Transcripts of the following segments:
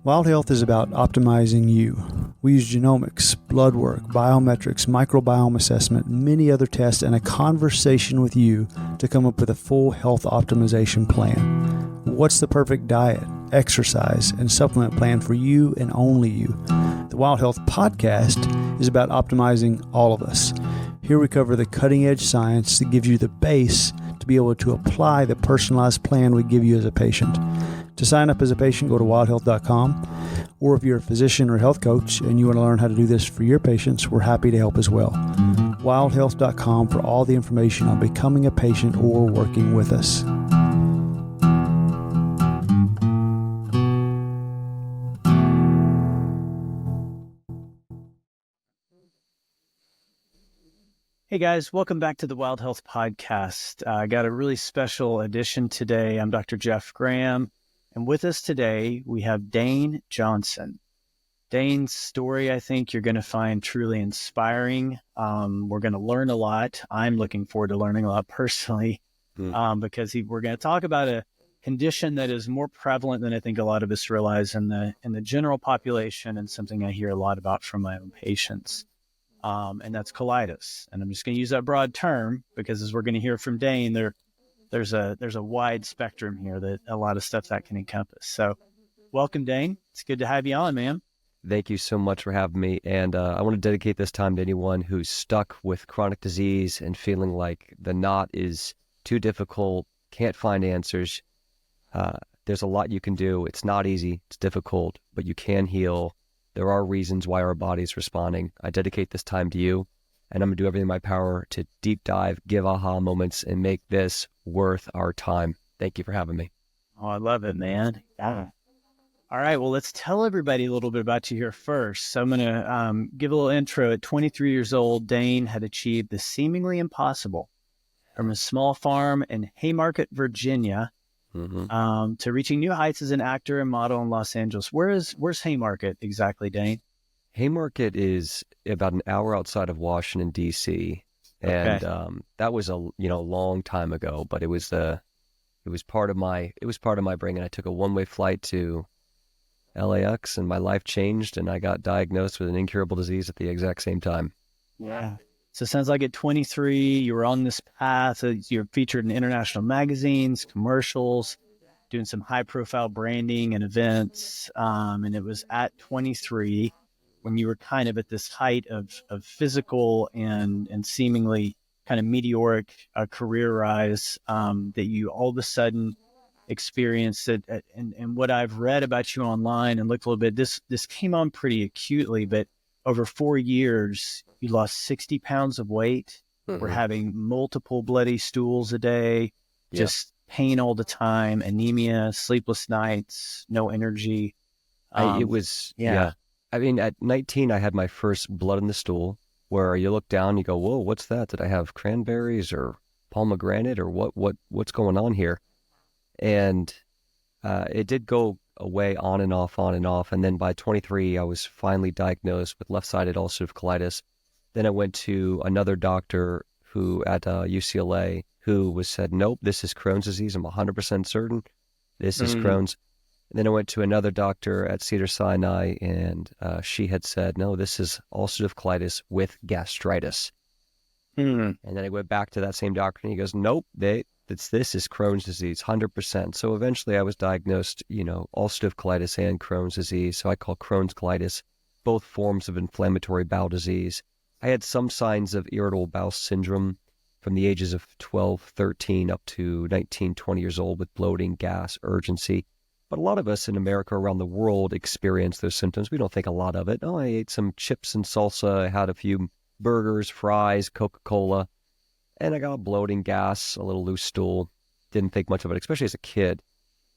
Wild Health is about optimizing you. We use genomics, blood work, biometrics, microbiome assessment, many other tests, and a conversation with you to come up with a full health optimization plan. What's the perfect diet, exercise, and supplement plan for you and only you? The Wild Health podcast is about optimizing all of us. Here we cover the cutting-edge science that gives you the base to be able to apply the personalized plan we give you as a patient. To sign up as a patient, go to wildhealth.com. Or if you're a physician or health coach and you want to learn how to do this for your patients, we're happy to help as well. Wildhealth.com for all the information on becoming a patient or working with us. Hey guys, welcome back to the Wild Health Podcast. I got a really special edition today. I'm Dr. Jeff Graham, and with us today we have Dane Johnson. Dane's story, I think you're going to find truly inspiring. We're going to learn a lot. I'm looking forward to learning a lot personally because we're going to talk about a condition that is more prevalent than I think a lot of us realize in the general population, and something I hear a lot about from my own patients. And that's colitis. And I'm just going to use that broad term because, as we're going to hear from Dane, there's a wide spectrum here, that a lot of stuff that can encompass. So welcome, Dane. It's good to have you on, man. Thank you so much for having me. And I want to dedicate this time to anyone who's stuck with chronic disease and feeling like the knot is too difficult, can't find answers. There's a lot you can do. It's not easy. It's difficult, but you can heal. There are reasons why our body's responding. I dedicate this time to you, and I'm going to do everything in my power to deep dive, give aha moments, and make this worth our time. Thank you for having me. Oh, I love it, man. Yeah. All right, well, let's tell everybody a little bit about you here first. So I'm going to give a little intro. At 23 years old, Dane had achieved the seemingly impossible from a small farm in Haymarket, Virginia, to reaching new heights as an actor and model in Los Angeles. Where's Haymarket exactly, Dane? Haymarket is about an hour outside of Washington, D.C., and that was a long time ago. But it was part of my bringing. I took a one-way flight to LAX, and my life changed, and I got diagnosed with an incurable disease at the exact same time. Yeah. So it sounds like at 23, you were on this path. You're featured in international magazines, commercials, doing some high-profile branding and events. And it was at 23 when you were kind of at this height of physical and seemingly kind of meteoric career rise that you all of a sudden experienced it. And what I've read about you online and looked a little bit, this came on pretty acutely, but over 4 years, you lost 60 pounds of weight. We're having multiple bloody stools a day, just pain all the time, anemia, sleepless nights, no energy. I mean, at 19, I had my first blood in the stool, where you look down, you go, whoa, what's that? Did I have cranberries or pomegranate or what's going on here? And it did go away on and off. And then by 23, I was finally diagnosed with left-sided ulcerative colitis. Then I went to another doctor who at UCLA who said, nope, this is Crohn's disease. I'm 100% certain this is Crohn's. And then I went to another doctor at Cedars-Sinai, and she had said, no, this is ulcerative colitis with gastritis. And then I went back to that same doctor, and he goes, nope, this is Crohn's disease, 100%. So eventually I was diagnosed, ulcerative colitis and Crohn's disease. So I call Crohn's colitis both forms of inflammatory bowel disease. I had some signs of irritable bowel syndrome from the ages of 12, 13 up to 19, 20 years old with bloating, gas, urgency. But a lot of us in America, around the world, experience those symptoms. We don't think a lot of it. Oh, I ate some chips and salsa. I had a few burgers, fries, Coca-Cola. And I got bloating, gas, a little loose stool. Didn't think much of it, especially as a kid.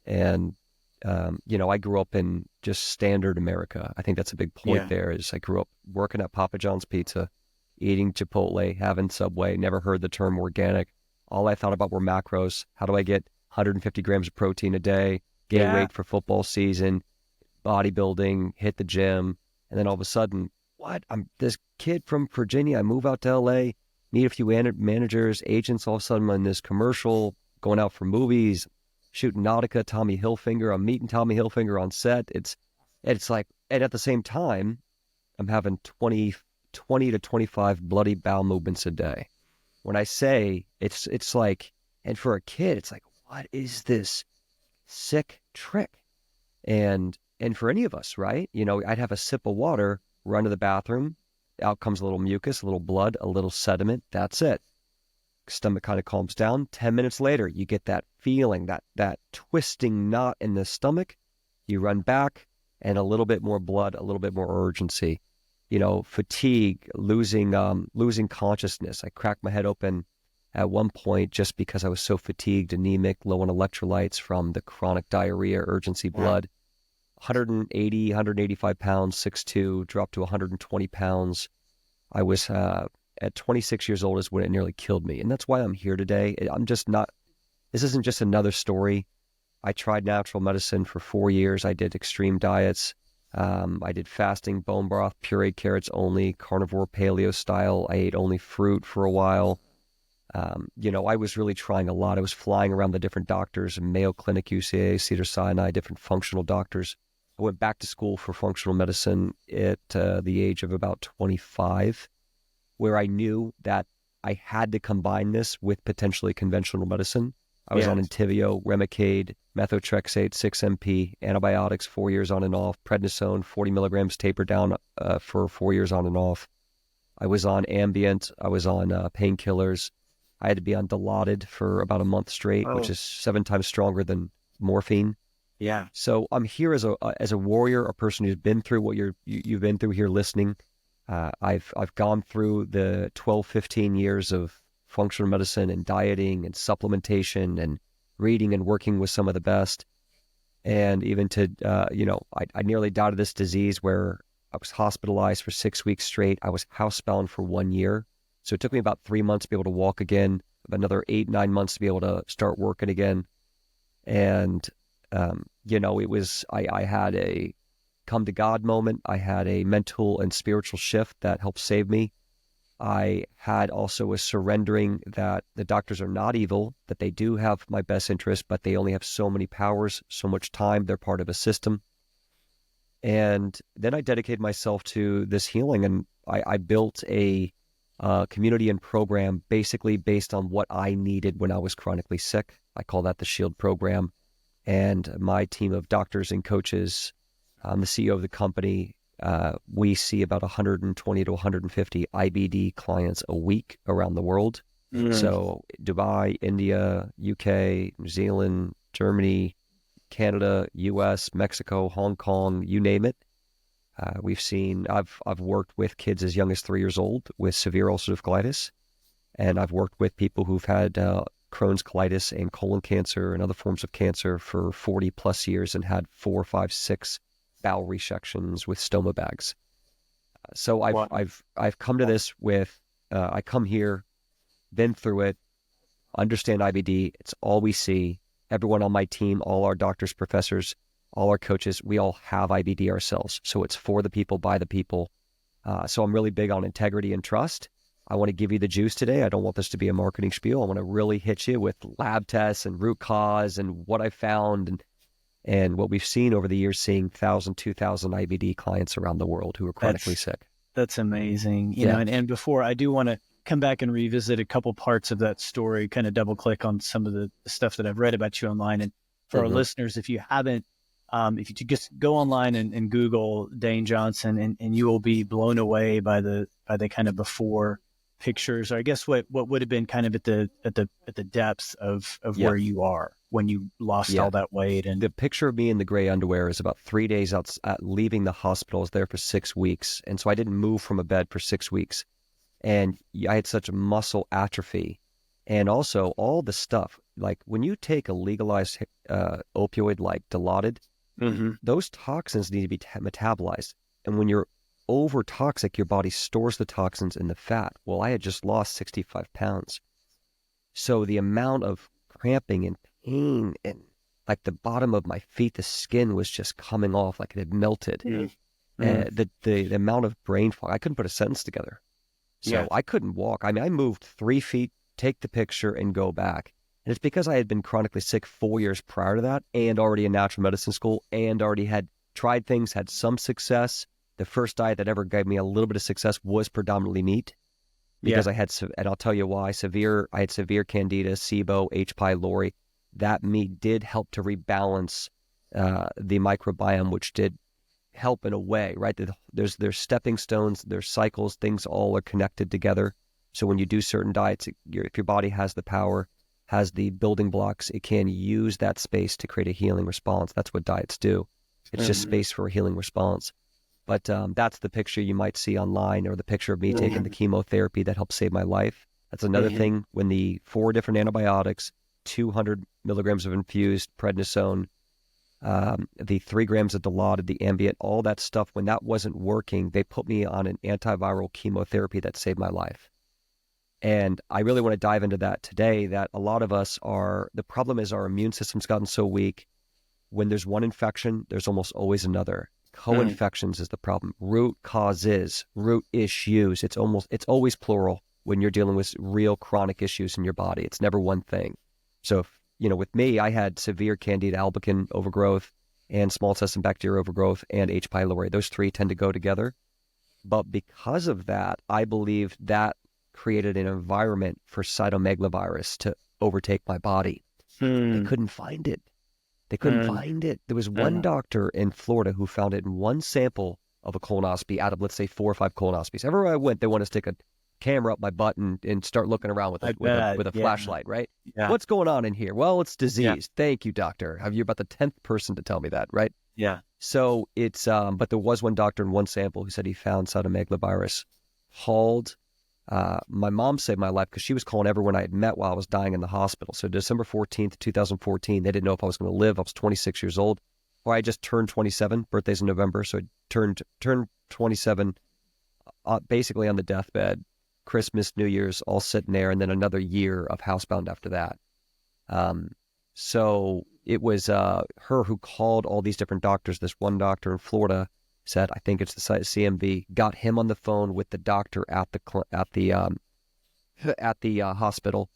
And, I grew up in just standard America. I think that's a big point there is I grew up working at Papa John's Pizza, eating Chipotle, having Subway, never heard the term organic. All I thought about were macros. How do I get 150 grams of protein a day, gain weight for football season, bodybuilding, hit the gym. And then all of a sudden, I'm this kid from Virginia. I move out to LA, meet a few managers, agents. All of a sudden, I'm in this commercial, going out for movies, shooting Nautica, Tommy Hilfiger. I'm meeting Tommy Hilfiger on set. It's And it's like, and at the same time, I'm having 20 to 25 bloody bowel movements a day. When I say it's like, and for a kid, it's like, what is this sick trick? And for any of us, right? I'd have a sip of water, run to the bathroom, out comes a little mucus, a little blood, a little sediment. That's it. Stomach kind of calms down. 10 minutes later, you get that feeling, that twisting knot in the stomach. You run back, and a little bit more blood, a little bit more urgency. Fatigue, losing consciousness. I cracked my head open at one point just because I was so fatigued, anemic, low on electrolytes from the chronic diarrhea, urgency blood. 180, 185 pounds, 6'2", dropped to 120 pounds. I was at 26 years old is when it nearly killed me. And that's why I'm here today. This isn't just another story. I tried natural medicine for 4 years. I did extreme diets. I did fasting, bone broth, pureed carrots only, carnivore paleo style. I ate only fruit for a while. I was really trying a lot. I was flying around the different doctors, Mayo Clinic, UCA, Cedars-Sinai, different functional doctors. I went back to school for functional medicine at the age of about 25, where I knew that I had to combine this with potentially conventional medicine. I was on Entyvio, Remicade, methotrexate, 6-MP, antibiotics, 4 years on and off, prednisone, 40 milligrams tapered down for 4 years on and off. I was on Ambient. I was on painkillers. I had to be on Dilaudid for about a month straight, which is 7 times stronger than morphine. Yeah. So I'm here as a warrior, a person who's been through what you've been through here listening. I've gone through the 12, 15 years of functional medicine and dieting and supplementation and reading and working with some of the best. And even to, I nearly died of this disease where I was hospitalized for 6 weeks straight. I was housebound for 1 year. So it took me about 3 months to be able to walk again, another 8-9 months to be able to start working again. And, it was, I had a come to God moment. I had a mental and spiritual shift that helped save me. I had also a surrendering that the doctors are not evil, that they do have my best interest, but they only have so many powers, so much time. They're part of a system. And then I dedicated myself to this healing, and I built a community and program basically based on what I needed when I was chronically sick. I call that the SHIELD program. And my team of doctors and coaches, I'm the CEO of the company. We see about 120 to 150 IBD clients a week around the world. So Dubai, India, UK, New Zealand, Germany, Canada, US, Mexico, Hong Kong, you name it. I've worked with kids as young as 3 years old with severe ulcerative colitis. And I've worked with people who've had Crohn's colitis and colon cancer and other forms of cancer for 40 plus years and had 4, 5, 6 bowel resections with stoma bags. So I've come to this with, I come here, been through it, understand IBD. It's all we see. Everyone on my team, all our doctors, professors, all our coaches, we all have IBD ourselves. So it's for the people, by the people. So I'm really big on integrity and trust. I want to give you the juice today. I don't want this to be a marketing spiel. I want to really hit you with lab tests and root cause and what I found and what we've seen over the years, seeing 1,000, 2,000 IBD clients around the world who are chronically sick. That's amazing. You know, and before I do want to come back and revisit a couple parts of that story, kind of double click on some of the stuff that I've read about you online. And for our listeners, if you haven't, if you just go online and Google Dane Johnson and you will be blown away by the kind of before pictures, or I guess what would have been kind of at the depths of where you are when you lost all that weight. And the picture of me in the gray underwear is about 3 days out leaving the hospital. I was there for 6 weeks. And so I didn't move from a bed for 6 weeks. And I had such muscle atrophy. And also all the stuff, like when you take a legalized opioid like Dilaudid, those toxins need to be metabolized. And when you're over toxic, your body stores the toxins in the fat. Well, I had just lost 65 pounds. So the amount of cramping and pain and like the bottom of my feet, the skin was just coming off like it had melted. The amount of brain fog, I couldn't put a sentence together. So I couldn't walk. I mean, I moved 3 feet, take the picture and go back. And it's because I had been chronically sick 4 years prior to that and already in natural medicine school and already had tried things, had some success. The first diet that ever gave me a little bit of success was predominantly meat, because I had, and I'll tell you why, I had severe candida, SIBO, H. pylori. That meat did help to rebalance the microbiome, which did help in a way, right? There's stepping stones, there's cycles, things all are connected together. So when you do certain diets, if your body has the power, has the building blocks, it can use that space to create a healing response. That's what diets do. It's just space for a healing response. But that's the picture you might see online, or the picture of me taking the chemotherapy that helped save my life. That's another thing. When the 4 different antibiotics, 200 milligrams of infused prednisone, the 3 grams of Dilaudid, the Ambient, all that stuff, when that wasn't working, they put me on an antiviral chemotherapy that saved my life. And I really want to dive into that today, that a lot of us the problem is our immune system's gotten so weak. When there's one infection, there's almost always another. Co-infections is the problem. Root causes, root issues. It's always plural when you're dealing with real chronic issues in your body. It's never one thing. So, with me, I had severe Candida albicans overgrowth and small intestine bacteria overgrowth and H. pylori. Those 3 tend to go together. But because of that, I believe that created an environment for cytomegalovirus to overtake my body. They couldn't find it. There was one doctor in Florida who found it in one sample of a colonoscopy out of, let's say, 4 or 5 colonoscopies. Everywhere I went, they want to stick a camera up my butt and start looking around with a flashlight, right? Yeah. What's going on in here? Well, it's disease. Yeah. Thank you, doctor. You're about the 10th person to tell me that, right? Yeah. So it's, but there was one doctor in one sample who said he found cytomegalovirus. My mom saved my life because she was calling everyone I had met while I was dying in the hospital. So December 14th, 2014, they didn't know if I was going to live. I was 26 years old. Or I just turned 27. Birthday's in November. So I turned 27 basically on the deathbed. Christmas, New Year's, all sitting there, and then another year of housebound after that. So it was her who called all these different doctors. This one doctor in Florida said, I think it's the CMV, got him on the phone with the doctor at the hospital.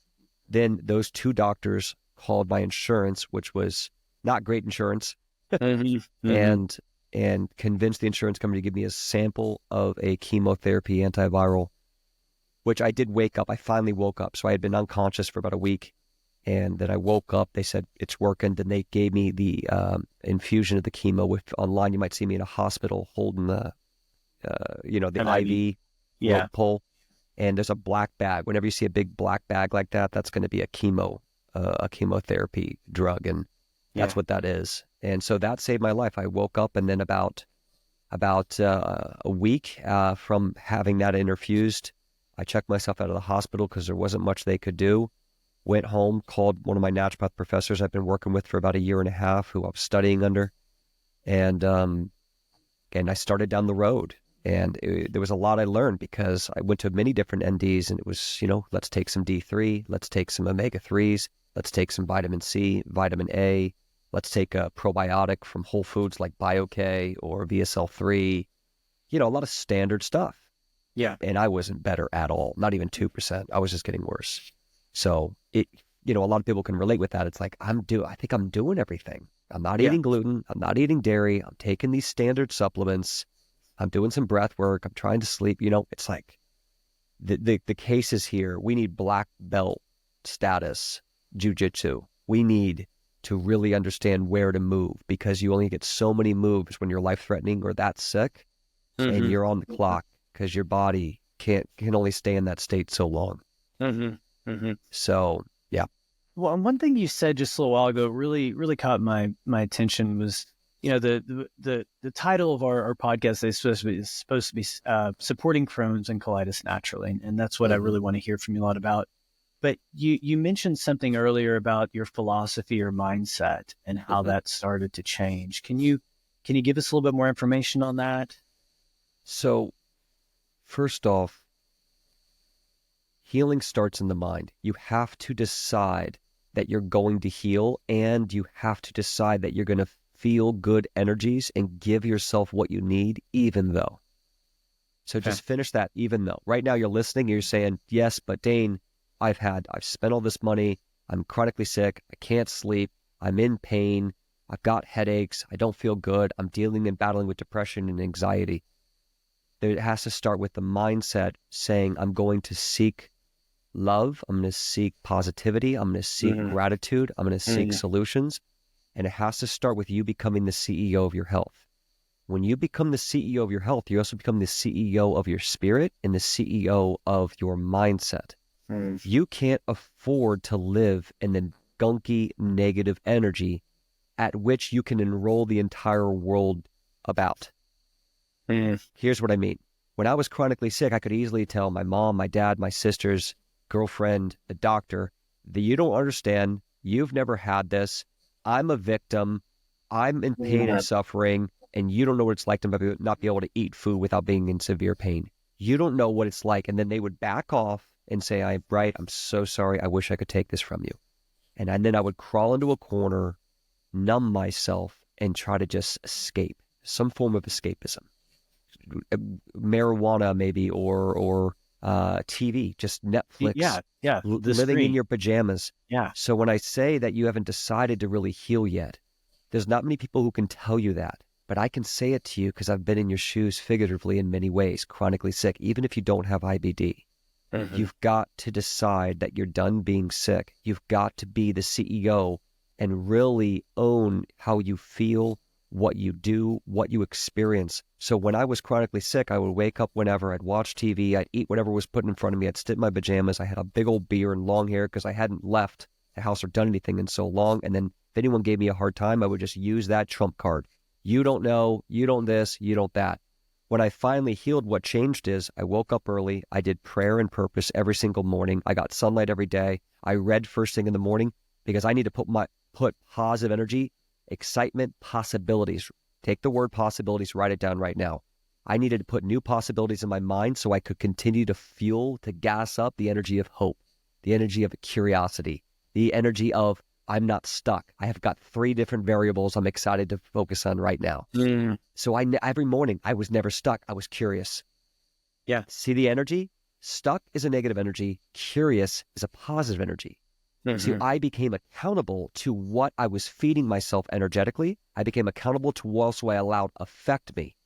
Then those 2 doctors called my insurance, which was not great insurance, and convinced the insurance company to give me a sample of a chemotherapy antiviral, which I did wake up. I finally woke up. So I had been unconscious for about a week. And then I woke up. They said, it's working. Then they gave me the infusion of the chemo. Online, you might see me in a hospital holding the IV pull. And there's a black bag. Whenever you see a big black bag like that, that's going to be a chemotherapy drug. And that's what that is. And so that saved my life. I woke up, and then about a week from having that infused, I checked myself out of the hospital because there wasn't much they could do. Went home, called one of my naturopath professors I've been working with for about 1.5 years, who I was studying under. And I started down the road. And there was a lot I learned because I went to many different NDs, and it was, let's take some D3, let's take some omega-3s, let's take some vitamin C, vitamin A, let's take a probiotic from Whole Foods like BioK or VSL3, a lot of standard stuff. Yeah. And I wasn't better at all, not even 2%. I was just getting worse. So a lot of people can relate with that. It's like, I think I'm doing everything. I'm not eating gluten. I'm not eating dairy. I'm taking these standard supplements. I'm doing some breath work. I'm trying to sleep. It's like the case is here. We need black belt status jiu-jitsu. We need to really understand where to move, because you only get so many moves when you're life-threatening or that sick, and you're on the clock because your body can only stay in that state so long. So, yeah. Well, and one thing you said just a little while ago really, really caught my attention was, the title of our podcast is supposed to be supporting Crohn's and colitis naturally, and that's what I really want to hear from you a lot about. But you mentioned something earlier about your philosophy or mindset and how that started to change. Can you give us a little bit more information on that? So, first off, healing starts in the mind. You have to decide that you're going to heal, and you have to decide that you're going to feel good energies and give yourself what you need, even though. So just finish that, even though. Right now you're listening, you're saying, yes, but Dane, I've spent all this money. I'm chronically sick. I can't sleep. I'm in pain. I've got headaches. I don't feel good. I'm dealing and battling with depression and anxiety. It has to start with the mindset saying, I'm going to seek love. I'm going to seek positivity. I'm going to seek gratitude. I'm going to seek solutions. And it has to start with you becoming the CEO of your health. When you become the CEO of your health, you also become the CEO of your spirit and the CEO of your mindset. You can't afford to live in the gunky negative energy at which you can enroll the entire world about. Here's what I mean. When I was chronically sick, I could easily tell my mom, my dad, my sisters, girlfriend, the doctor, that you don't understand. You've never had this. I'm a victim. I'm in pain and suffering, and you don't know what it's like to not be able to eat food without being in severe pain. You don't know what it's like. And then they would back off and say, I'm so sorry. I wish I could take this from you. And then I would crawl into a corner, numb myself, and try to just escape, some form of escapism. Marijuana maybe, or TV, just Netflix. Living in your pajamas. So when I say that you haven't decided to really heal yet, there's not many people who can tell you that, but I can say it to you because I've been in your shoes figuratively in many ways, chronically sick, even if you don't have IBD. You've got to decide that you're done being sick. You've got to be the CEO and really own how you feel, what you do, what you experience. So when I was chronically sick, I would wake up whenever, I'd watch TV, I'd eat whatever was put in front of me, I'd sit in my pajamas, I had a big old beard and long hair because I hadn't left the house or done anything in so long. And then if anyone gave me a hard time, I would just use that trump card. You don't know, you don't this, you don't that. When I finally healed, what changed is I woke up early. I did prayer and purpose every single morning. I got sunlight every day. I read first thing in the morning because I need to put positive energy, excitement, possibilities. Take the word possibilities, write it down right now. I needed to put new possibilities in my mind so I could continue to gas up the energy of hope, the energy of curiosity, the energy of I'm not stuck. I have got 3 different variables I'm excited to focus on right now. So every morning I was never stuck. I was curious. See the energy? Stuck is a negative energy. Curious is a positive energy. So I became accountable to what I was feeding myself energetically. I became accountable to what else I allowed affect me.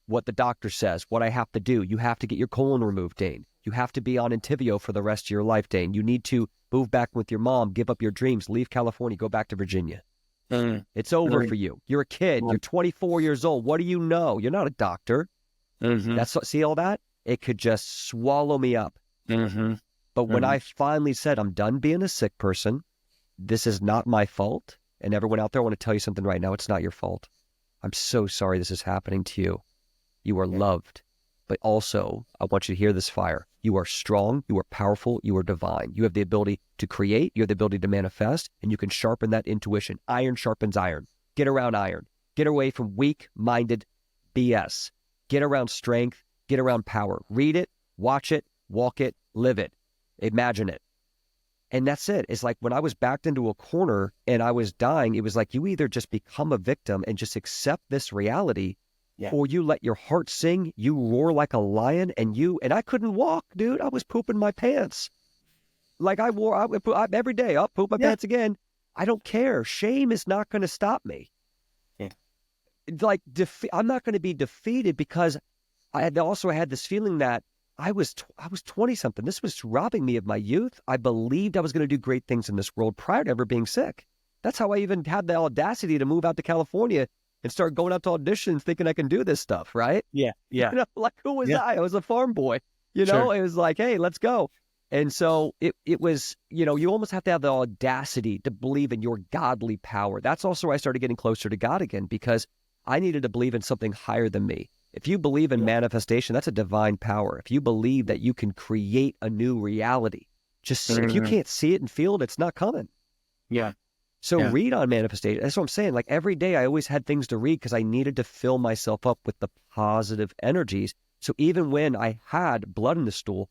What the doctor says, what I have to do. You have to get your colon removed, Dane. You have to be on Entyvio for the rest of your life, Dane. You need to move back with your mom, give up your dreams, leave California, go back to Virginia. It's over for you. You're a kid. You're 24 years old. What do you know? You're not a doctor. See all that? It could just swallow me up. But when I finally said, I'm done being a sick person, this is not my fault. And everyone out there, I want to tell you something right now. It's not your fault. I'm so sorry this is happening to you. You are loved. But also, I want you to hear this fire. You are strong, you are powerful, you are divine. You have the ability to create, you have the ability to manifest, and you can sharpen that intuition. Iron sharpens iron. Get around iron. Get away from weak-minded BS. Get around strength, get around power. Read it, watch it, walk it, live it, imagine it. And that's it. It's like when I was backed into a corner and I was dying, it was like you either just become a victim and just accept this reality, or you let your heart sing, you roar like a lion, and I couldn't walk, dude. I was pooping my pants. Like I every day, I'll poop my pants again. I don't care. Shame is not going to stop me. Like I'm not going to be defeated because I had this feeling that I was 20 something. This was robbing me of my youth. I believed I was going to do great things in this world prior to ever being sick. That's how I even had the audacity to move out to California and start going out to auditions thinking I can do this stuff, right? Yeah. You know, like who was I? I was a farm boy. You know, It was like, hey, let's go. And so it was, you know, you almost have to have the audacity to believe in your godly power. That's also where I started getting closer to God again, because I needed to believe in something higher than me. If you believe in manifestation, that's a divine power. If you believe that you can create a new reality, just if you can't see it and feel it, it's not coming. So read on manifestation. That's what I'm saying. Like every day I always had things to read because I needed to fill myself up with the positive energies. So even when I had blood in the stool,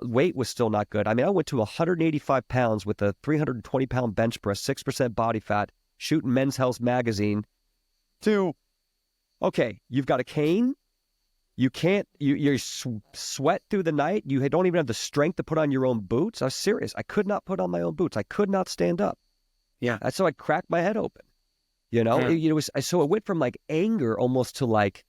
weight was still not good. I mean, I went to 185 pounds with a 320-pound bench press, 6% body fat, shooting Men's Health magazine, to, okay, you've got a cane. You can't, you sweat through the night. You don't even have the strength to put on your own boots. I was serious. I could not put on my own boots. I could not stand up. That's how I cracked my head open. You know, it was, so it went from like anger almost to like,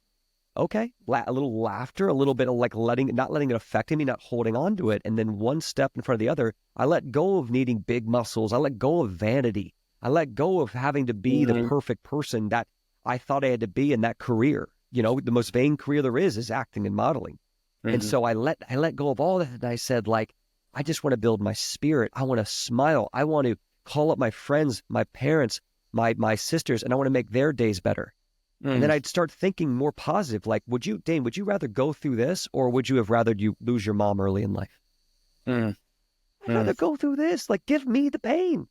okay, a little laughter, a little bit of like not letting it affect me, not holding on to it. And then one step in front of the other, I let go of needing big muscles. I let go of vanity. I let go of having to be the perfect person that I thought I had to be in that career. You know, the most vain career there is acting and modeling. And so I let go of all that. And I said, like, I just want to build my spirit. I want to smile. I want to call up my friends, my parents, my sisters, and I want to make their days better. And then I'd start thinking more positive. Like, Dane, would you rather go through this, or would you have rather you lose your mom early in life? I'd rather go through this. Like, give me the pain.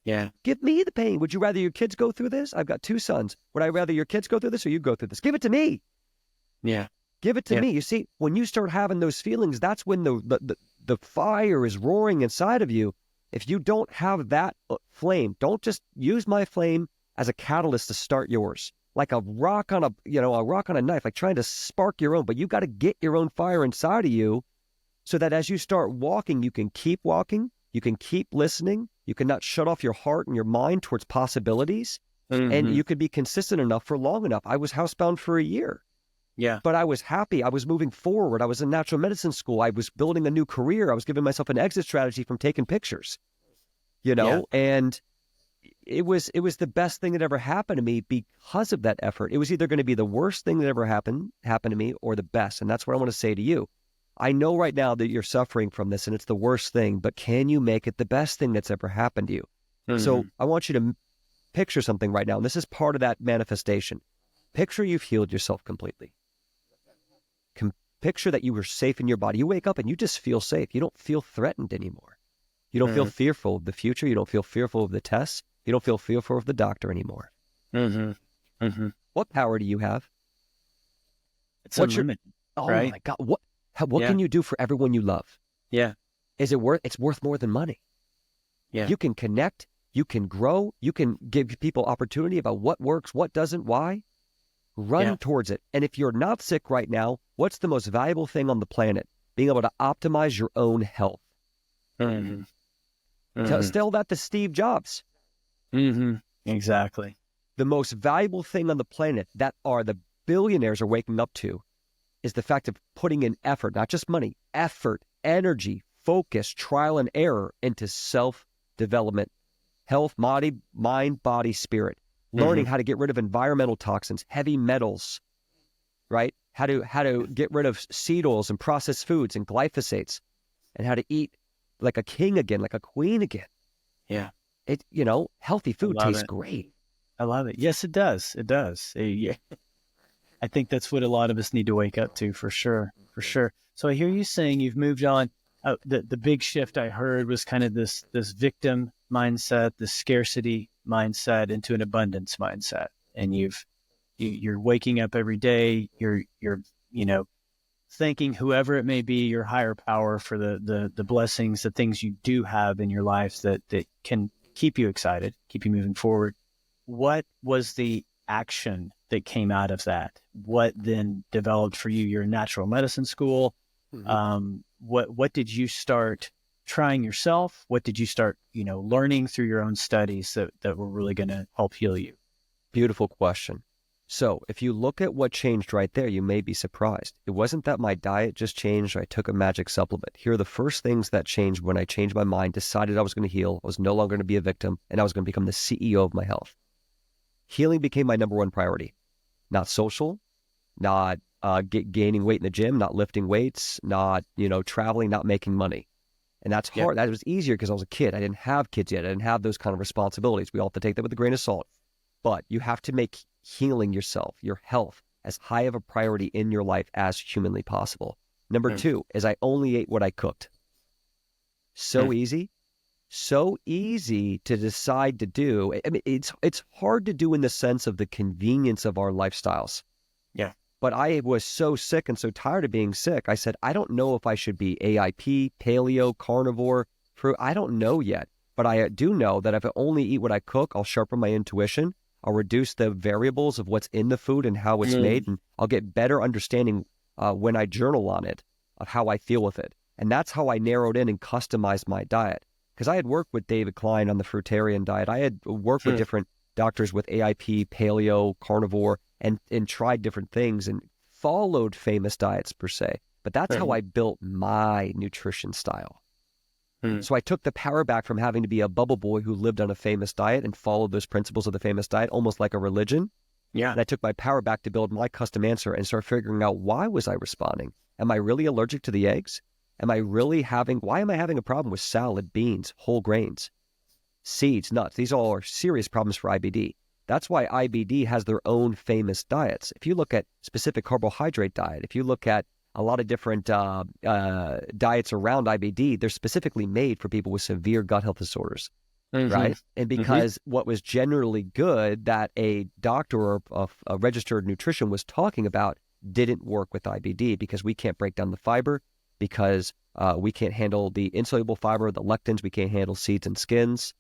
Yeah. Give me the pain. Would you rather your kids go through this? I've got 2 sons. Would I rather your kids go through this or you go through this? Give it to me. Yeah. Give it to me. You see, when you start having those feelings, that's when the fire is roaring inside of you. If you don't have that flame, don't just use my flame as a catalyst to start yours. Like a rock on a knife, like trying to spark your own. But you got to get your own fire inside of you so that as you start walking, you can keep walking, you can keep listening, you can not shut off your heart and your mind towards possibilities, and you could be consistent enough for long enough. I was housebound for a year. Yeah. But I was happy. I was moving forward. I was in natural medicine school. I was building a new career. I was giving myself an exit strategy from taking pictures, and it was the best thing that ever happened to me because of that effort. It was either going to be the worst thing that ever happened to me or the best. And that's what I want to say to you. I know right now that you're suffering from this and it's the worst thing, but can you make it the best thing that's ever happened to you? So I want you to picture something right now. And this is part of that manifestation. Picture you've healed yourself completely. Picture that you were safe in your body. You wake up and you just feel safe. You don't feel threatened anymore. You don't feel fearful of the future. You don't feel fearful of the tests. You don't feel fearful of the doctor anymore. What power do you have? It's unlimited. Right? My God. What can you do for everyone you love? Yeah. It's worth more than money. Yeah. You can connect. You can grow. You can give people opportunity about what works, what doesn't, why. Run towards it. And if you're not sick right now, what's the most valuable thing on the planet? Being able to optimize your own health. Tell that to Steve Jobs. Exactly. The most valuable thing on the planet that the billionaires are waking up to is the fact of putting in effort, not just money, effort, energy, focus, trial and error into self-development, health, mind, body, spirit. Learning how to get rid of environmental toxins, heavy metals, right? How to get rid of seed oils and processed foods and glyphosates, and how to eat like a king again, like a queen again. Yeah. Healthy food tastes great. I love it. Yes, it does. It does. I think that's what a lot of us need to wake up to, for sure. For sure. So I hear you saying you've moved on. The big shift I heard was kind of this victim mindset, this scarcity mindset into an abundance mindset. And you're waking up every day. You're thanking whoever it may be, your higher power, for the blessings, the things you do have in your life that can keep you excited, keep you moving forward. What was the action that came out of that? What then developed for you? You're in natural medicine school. What did you start trying yourself? What did you start, learning through your own studies that were really going to help heal you? Beautiful question. So if you look at what changed right there, you may be surprised. It wasn't that my diet just changed or I took a magic supplement. Here are the first things that changed when I changed my mind, decided I was going to heal, I was no longer going to be a victim, and I was going to become the CEO of my health. Healing became my number one priority. Not social, not gaining weight in the gym, not lifting weights, not, traveling, not making money. And that's hard. That was easier because I was a kid. I didn't have kids yet. I didn't have those kind of responsibilities. We all have to take that with a grain of salt. But you have to make healing yourself, your health, as high of a priority in your life as humanly possible. Number two is I only ate what I cooked. So easy to decide to do. I mean, it's hard to do in the sense of the convenience of our lifestyles. Yeah. But I was so sick and so tired of being sick. I said, I don't know if I should be AIP, paleo, carnivore, fruit. I don't know yet. But I do know that if I only eat what I cook, I'll sharpen my intuition. I'll reduce the variables of what's in the food and how it's made. And I'll get better understanding when I journal on it of how I feel with it. And that's how I narrowed in and customized my diet. Because I had worked with David Klein on the fruitarian diet. I had worked with different doctors with AIP, paleo, carnivore, and tried different things and followed famous diets per se. But that's how I built my nutrition style. So I took the power back from having to be a bubble boy who lived on a famous diet and followed those principles of the famous diet, almost like a religion. Yeah. And I took my power back to build my custom answer and start figuring out, why was I responding? Am I really allergic to the eggs? Why am I having a problem with salad, beans, whole grains, seeds, nuts? These all are serious problems for IBD. That's why IBD has their own famous diets. If you look at specific carbohydrate diet, if you look at a lot of different diets around IBD, they're specifically made for people with severe gut health disorders, right? And because what was generally good that a doctor or a registered nutrition was talking about didn't work with IBD, because we can't break down the fiber, because we can't handle the insoluble fiber, the lectins, we can't handle seeds and skins.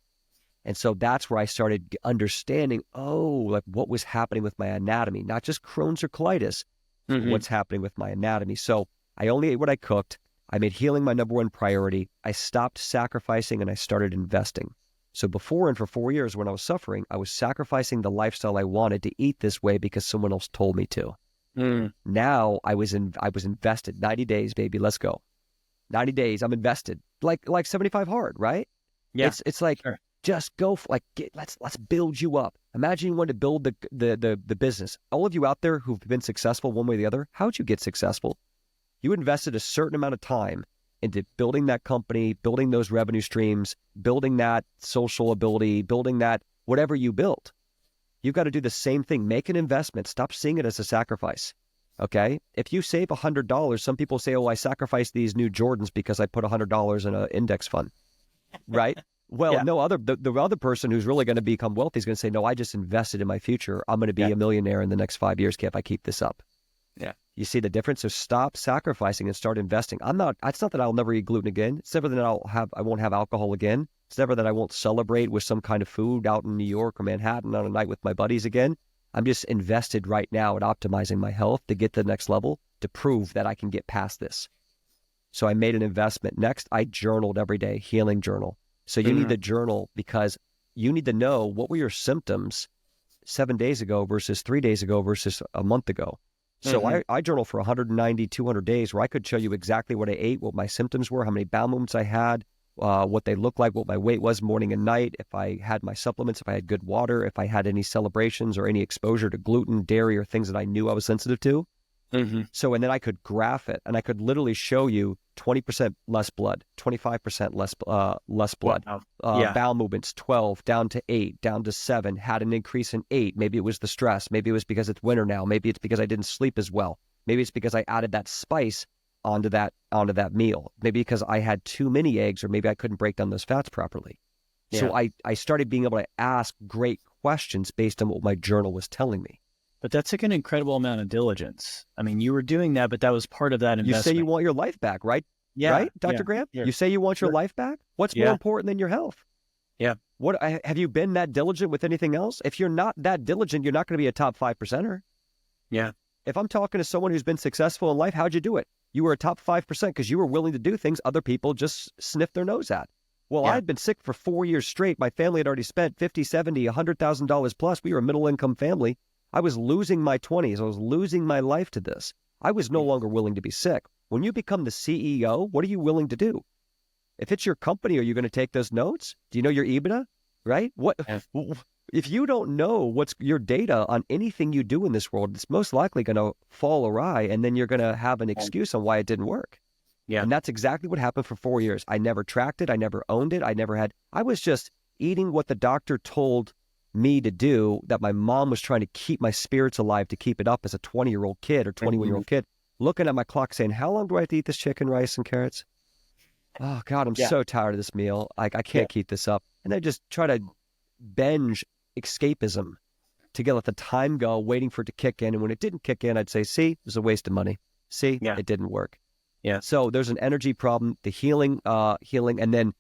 And so that's where I started understanding, like what was happening with my anatomy, not just Crohn's or colitis, what's happening with my anatomy. So I only ate what I cooked. I made healing my number one priority. I stopped sacrificing and I started investing. So before and for 4 years when I was suffering, I was sacrificing the lifestyle I wanted to eat this way because someone else told me to. Now I was invested. 90 days, baby, let's go. 90 days, I'm invested. Like 75 hard, right? Yeah. It's like, just go for, let's build you up. Imagine you want to build the business. All of you out there who've been successful one way or the other, how'd you get successful? You invested a certain amount of time into building that company, building those revenue streams, building that social ability, building that whatever you built. You've got to do the same thing. Make an investment. Stop seeing it as a sacrifice. Okay? If you save $100, some people say, I sacrificed these new Jordans because I put $100 in an index fund, right? Well, the other person who's really going to become wealthy is going to say, no, I just invested in my future. I'm going to be a millionaire in the next 5 years if I keep this up. Yeah. You see the difference? So stop sacrificing and start investing. It's not that I'll never eat gluten again. It's never that I won't have alcohol again. It's never that I won't celebrate with some kind of food out in New York or Manhattan on a night with my buddies again. I'm just invested right now at optimizing my health to get to the next level, to prove that I can get past this. So I made an investment. Next, I journaled every day, healing journal. So you need to journal because you need to know what were your symptoms 7 days ago versus 3 days ago versus a month ago. So I journal for 190, 200 days where I could show you exactly what I ate, what my symptoms were, how many bowel movements I had, what they looked like, what my weight was morning and night, if I had my supplements, if I had good water, if I had any celebrations or any exposure to gluten, dairy, or things that I knew I was sensitive to. So, and then I could graph it and I could literally show you 20% less blood, 25% less blood, bowel movements, 12 down to 8, down to 7, had an increase in 8. Maybe it was the stress. Maybe it was because it's winter now. Maybe it's because I didn't sleep as well. Maybe it's because I added that spice onto that meal. Maybe because I had too many eggs, or maybe I couldn't break down those fats properly. Yeah. So I started being able to ask great questions based on what my journal was telling me. But that's like an incredible amount of diligence. I mean, you were doing that, but that was part of that investment. You say you want your life back, right? Yeah. Right, Dr. Graham? Yeah. You say you want your life back? What's more important than your health? Yeah. What have you been that diligent with anything else? If you're not that diligent, you're not going to be a top 5%er. Yeah. If I'm talking to someone who's been successful in life, how'd you do it? You were a top 5% because you were willing to do things other people just sniff their nose at. Well, I had been sick for 4 years straight. My family had already spent $50, $70, $100,000 plus. We were a middle-income family. I was losing my 20s. I was losing my life to this. I was no longer willing to be sick. When you become the CEO, what are you willing to do? If it's your company, are you going to take those notes? Do you know your EBITDA? Right? If you don't know what's your data on anything you do in this world, it's most likely going to fall awry, and then you're going to have an excuse on why it didn't work. Yeah. And that's exactly what happened for 4 years. I never tracked it. I never owned it. I was just eating what the doctor told me to do, that my mom was trying to keep my spirits alive, to keep it up as a 20-year-old kid or 21-year-old kid, looking at my clock saying, how long do I have to eat this chicken, rice, and carrots? Oh, God, I'm so tired of this meal. I can't keep this up. And I just try to binge escapism to let the time go, waiting for it to kick in. And when it didn't kick in, I'd say, see, it was a waste of money. See, it didn't work. Yeah. So there's an energy problem, the healing. And then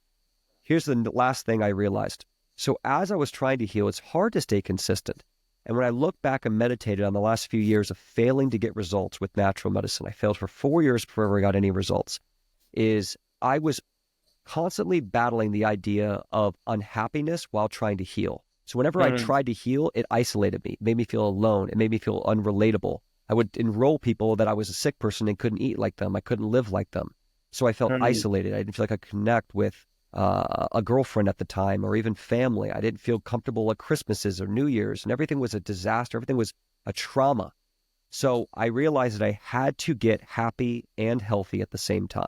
here's the last thing I realized. So as I was trying to heal, it's hard to stay consistent. And when I look back and meditated on the last few years of failing to get results with natural medicine, I failed for 4 years before I got any results, is I was constantly battling the idea of unhappiness while trying to heal. So whenever I tried to heal, it isolated me, made me feel alone. It made me feel unrelatable. I would enroll people that I was a sick person and couldn't eat like them. I couldn't live like them. So I felt isolated. I didn't feel like I could connect with a girlfriend at the time or even family. I didn't feel comfortable at Christmases or New Year's, and everything was a disaster. Everything was a trauma. So I realized that I had to get happy and healthy at the same time.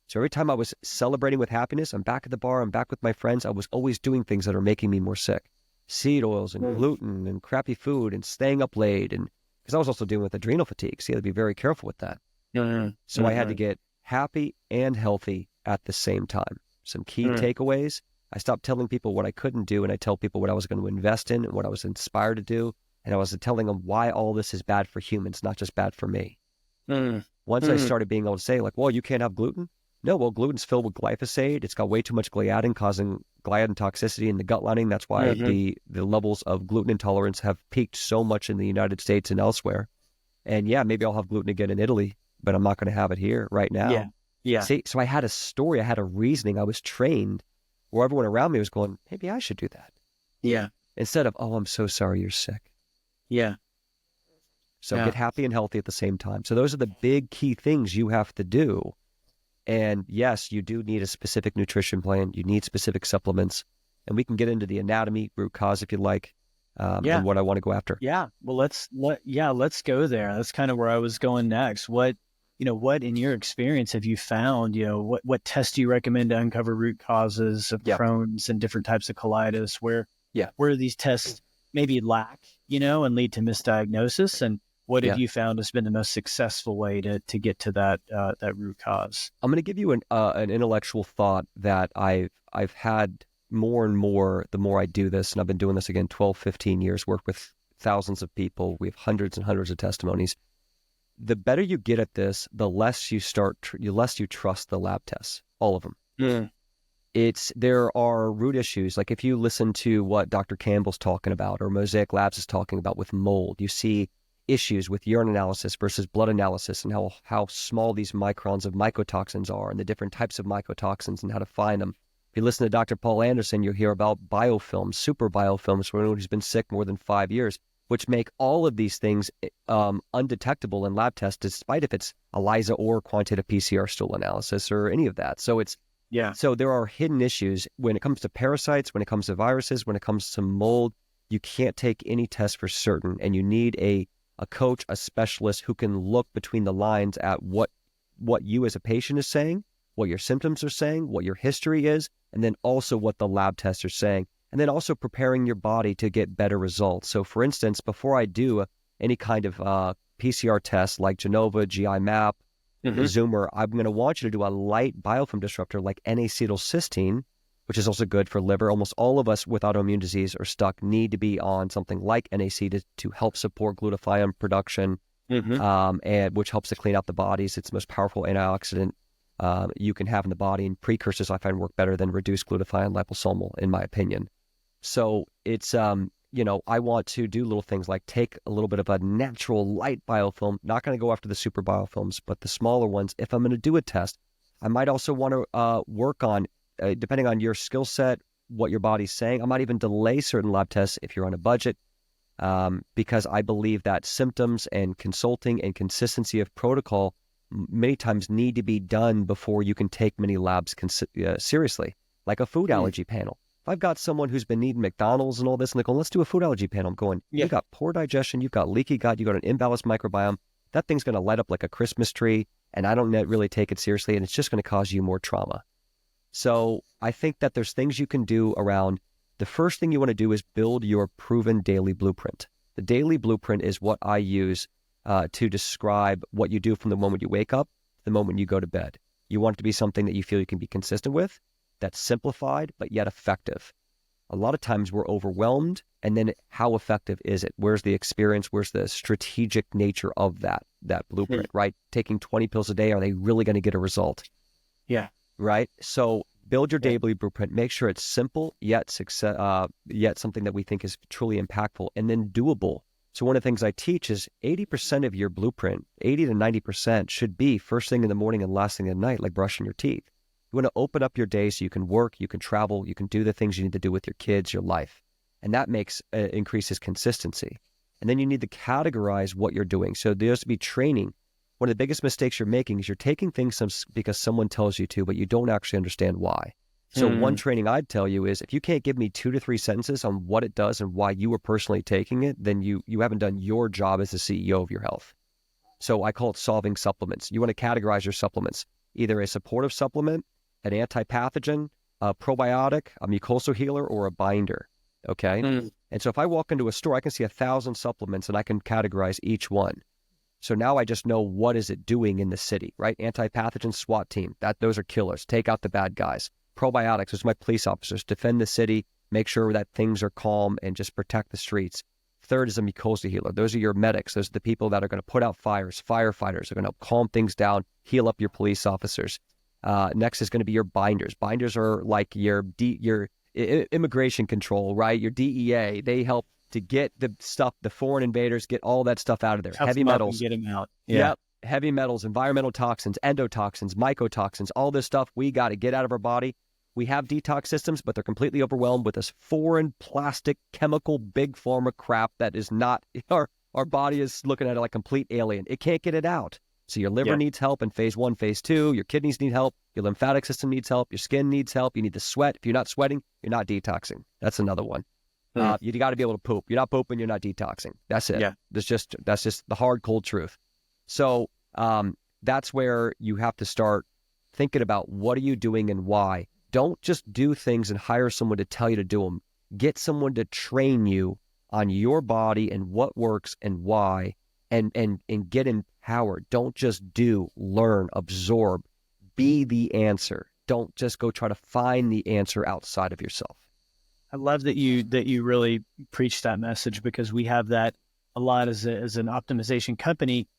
So every time I was celebrating with happiness, I'm back at the bar, I'm back with my friends, I was always doing things that are making me more sick. Seed oils and gluten and crappy food and staying up late. And because I was also dealing with adrenal fatigue, so you had to be very careful with that. So I had to get happy and healthy at the same time. Some key takeaways. I stopped telling people what I couldn't do, and I tell people what I was going to invest in and what I was inspired to do. And I was telling them why all this is bad for humans, not just bad for me. Once I started being able to say, like, well, you can't have gluten. No, well, gluten's filled with glyphosate. It's got way too much gliadin, causing gliadin toxicity in the gut lining. That's why the levels of gluten intolerance have peaked so much in the United States and elsewhere. And yeah, maybe I'll have gluten again in Italy, but I'm not going to have it here right now. Yeah. See, so I had a story, I had a reasoning, I was trained where everyone around me was going, maybe I should do that. Yeah. Instead of, oh, I'm so sorry you're sick. Yeah. So get happy and healthy at the same time. So those are the big key things you have to do. And yes, you do need a specific nutrition plan. You need specific supplements. And we can get into the anatomy, root cause if you like, and what I want to go after. Yeah. Well, let's go there. That's kind of where I was going next. What in your experience have you found, what tests do you recommend to uncover root causes of Crohn's and different types of colitis where these tests maybe lack, and lead to misdiagnosis? And what have you found has been the most successful way to get to that root cause? I'm going to give you an intellectual thought that I've had more and more the more I do this, and I've been doing this again 12, 15 years, work with thousands of people. We have hundreds and hundreds of testimonies. The better you get at this, the less you trust the lab tests, all of them. There are root issues. Like if you listen to what Dr. Campbell's talking about or Mosaic Labs is talking about with mold, you see issues with urine analysis versus blood analysis and how small these microns of mycotoxins are and the different types of mycotoxins and how to find them. If you listen to Dr. Paul Anderson, you'll hear about biofilms, super biofilms for anyone who's been sick more than 5 years, which make all of these things undetectable in lab tests, despite if it's ELISA or quantitative PCR stool analysis or any of that. So so there are hidden issues when it comes to parasites, when it comes to viruses, when it comes to mold. You can't take any test for certain, and you need a coach, a specialist who can look between the lines at what you as a patient is saying, what your symptoms are saying, what your history is, and then also what the lab tests are saying, and then also preparing your body to get better results. So for instance, before I do any kind of PCR test like Genova, GI map, Zoomer, I'm going to want you to do a light biofilm disruptor like N-acetylcysteine, which is also good for liver. Almost all of us with autoimmune disease or stuck need to be on something like NAC to help support glutathione production, and which helps to clean out the bodies. It's the most powerful antioxidant you can have in the body, and precursors I find work better than reduced glutathione liposomal, in my opinion. So it's, I want to do little things like take a little bit of a natural light biofilm, not going to go after the super biofilms, but the smaller ones. If I'm going to do a test, I might also want to work on, depending on your skill set, what your body's saying. I might even delay certain lab tests if you're on a budget, because I believe that symptoms and consulting and consistency of protocol many times need to be done before you can take many labs seriously, like a food allergy panel. If I've got someone who's been eating McDonald's and all this, and they're going, let's do a food allergy panel. I'm going, you've got poor digestion, you've got leaky gut, you've got an imbalanced microbiome. That thing's going to light up like a Christmas tree, and I don't really take it seriously, and it's just going to cause you more trauma. So I think that there's things you can do around. The first thing you want to do is build your proven daily blueprint. The daily blueprint is what I use to describe what you do from the moment you wake up to the moment you go to bed. You want it to be something that you feel you can be consistent with, that's simplified, but yet effective. A lot of times we're overwhelmed, and then how effective is it? Where's the experience? Where's the strategic nature of that blueprint, right? Taking 20 pills a day, are they really going to get a result? Yeah. Right? So build your daily blueprint. Make sure it's simple, yet something that we think is truly impactful, and then doable. So one of the things I teach is 80% of your blueprint, 80 to 90% should be first thing in the morning and last thing at night, like brushing your teeth. You want to open up your day so you can work, you can travel, you can do the things you need to do with your kids, your life. and that increases consistency. And then you need to categorize what you're doing. So there has to be training. One of the biggest mistakes you're making is you're taking things because someone tells you to, but you don't actually understand why. So one training I'd tell you is, if you can't give me 2 to 3 sentences on what it does and why you were personally taking it, then you haven't done your job as the CEO of your health. So I call it solving supplements. You want to categorize your supplements, either a supportive supplement, an antipathogen, a probiotic, a mucosal healer, or a binder. Okay. And so if I walk into a store, I can see 1,000 supplements and I can categorize each one. So now I just know what is it doing in the city, right? Antipathogen SWAT team, those are killers. Take out the bad guys. Probiotics, those are my police officers. Defend the city, make sure that things are calm and just protect the streets. Third is a mucosa healer. Those are your medics. Those are the people that are going to put out fires. Firefighters are going to calm things down, heal up your police officers. Next is going to be your binders. Binders are like your immigration control, right? Your DEA. They help to get the stuff, the foreign invaders, get all that stuff out of there. Heavy metals. Get them out. Yeah. Yep. Heavy metals, environmental toxins, endotoxins, mycotoxins, all this stuff we got to get out of our body. We have detox systems, but they're completely overwhelmed with this foreign plastic chemical big pharma crap that is not, our body is looking at it like a complete alien. It can't get it out. So your liver needs help in phase 1, phase 2. Your kidneys need help. Your lymphatic system needs help. Your skin needs help. You need to sweat. If you're not sweating, you're not detoxing. That's another one. You got to be able to poop. You're not pooping, you're not detoxing. That's it. Yeah. That's just the hard, cold truth. So that's where you have to start thinking about, what are you doing and why. Don't just do things and hire someone to tell you to do them. Get someone to train you on your body and what works and why, and get empowered. Don't just learn, absorb, be the answer. Don't just go try to find the answer outside of yourself. I love that you really preach that message, because we have that a lot as an optimization company.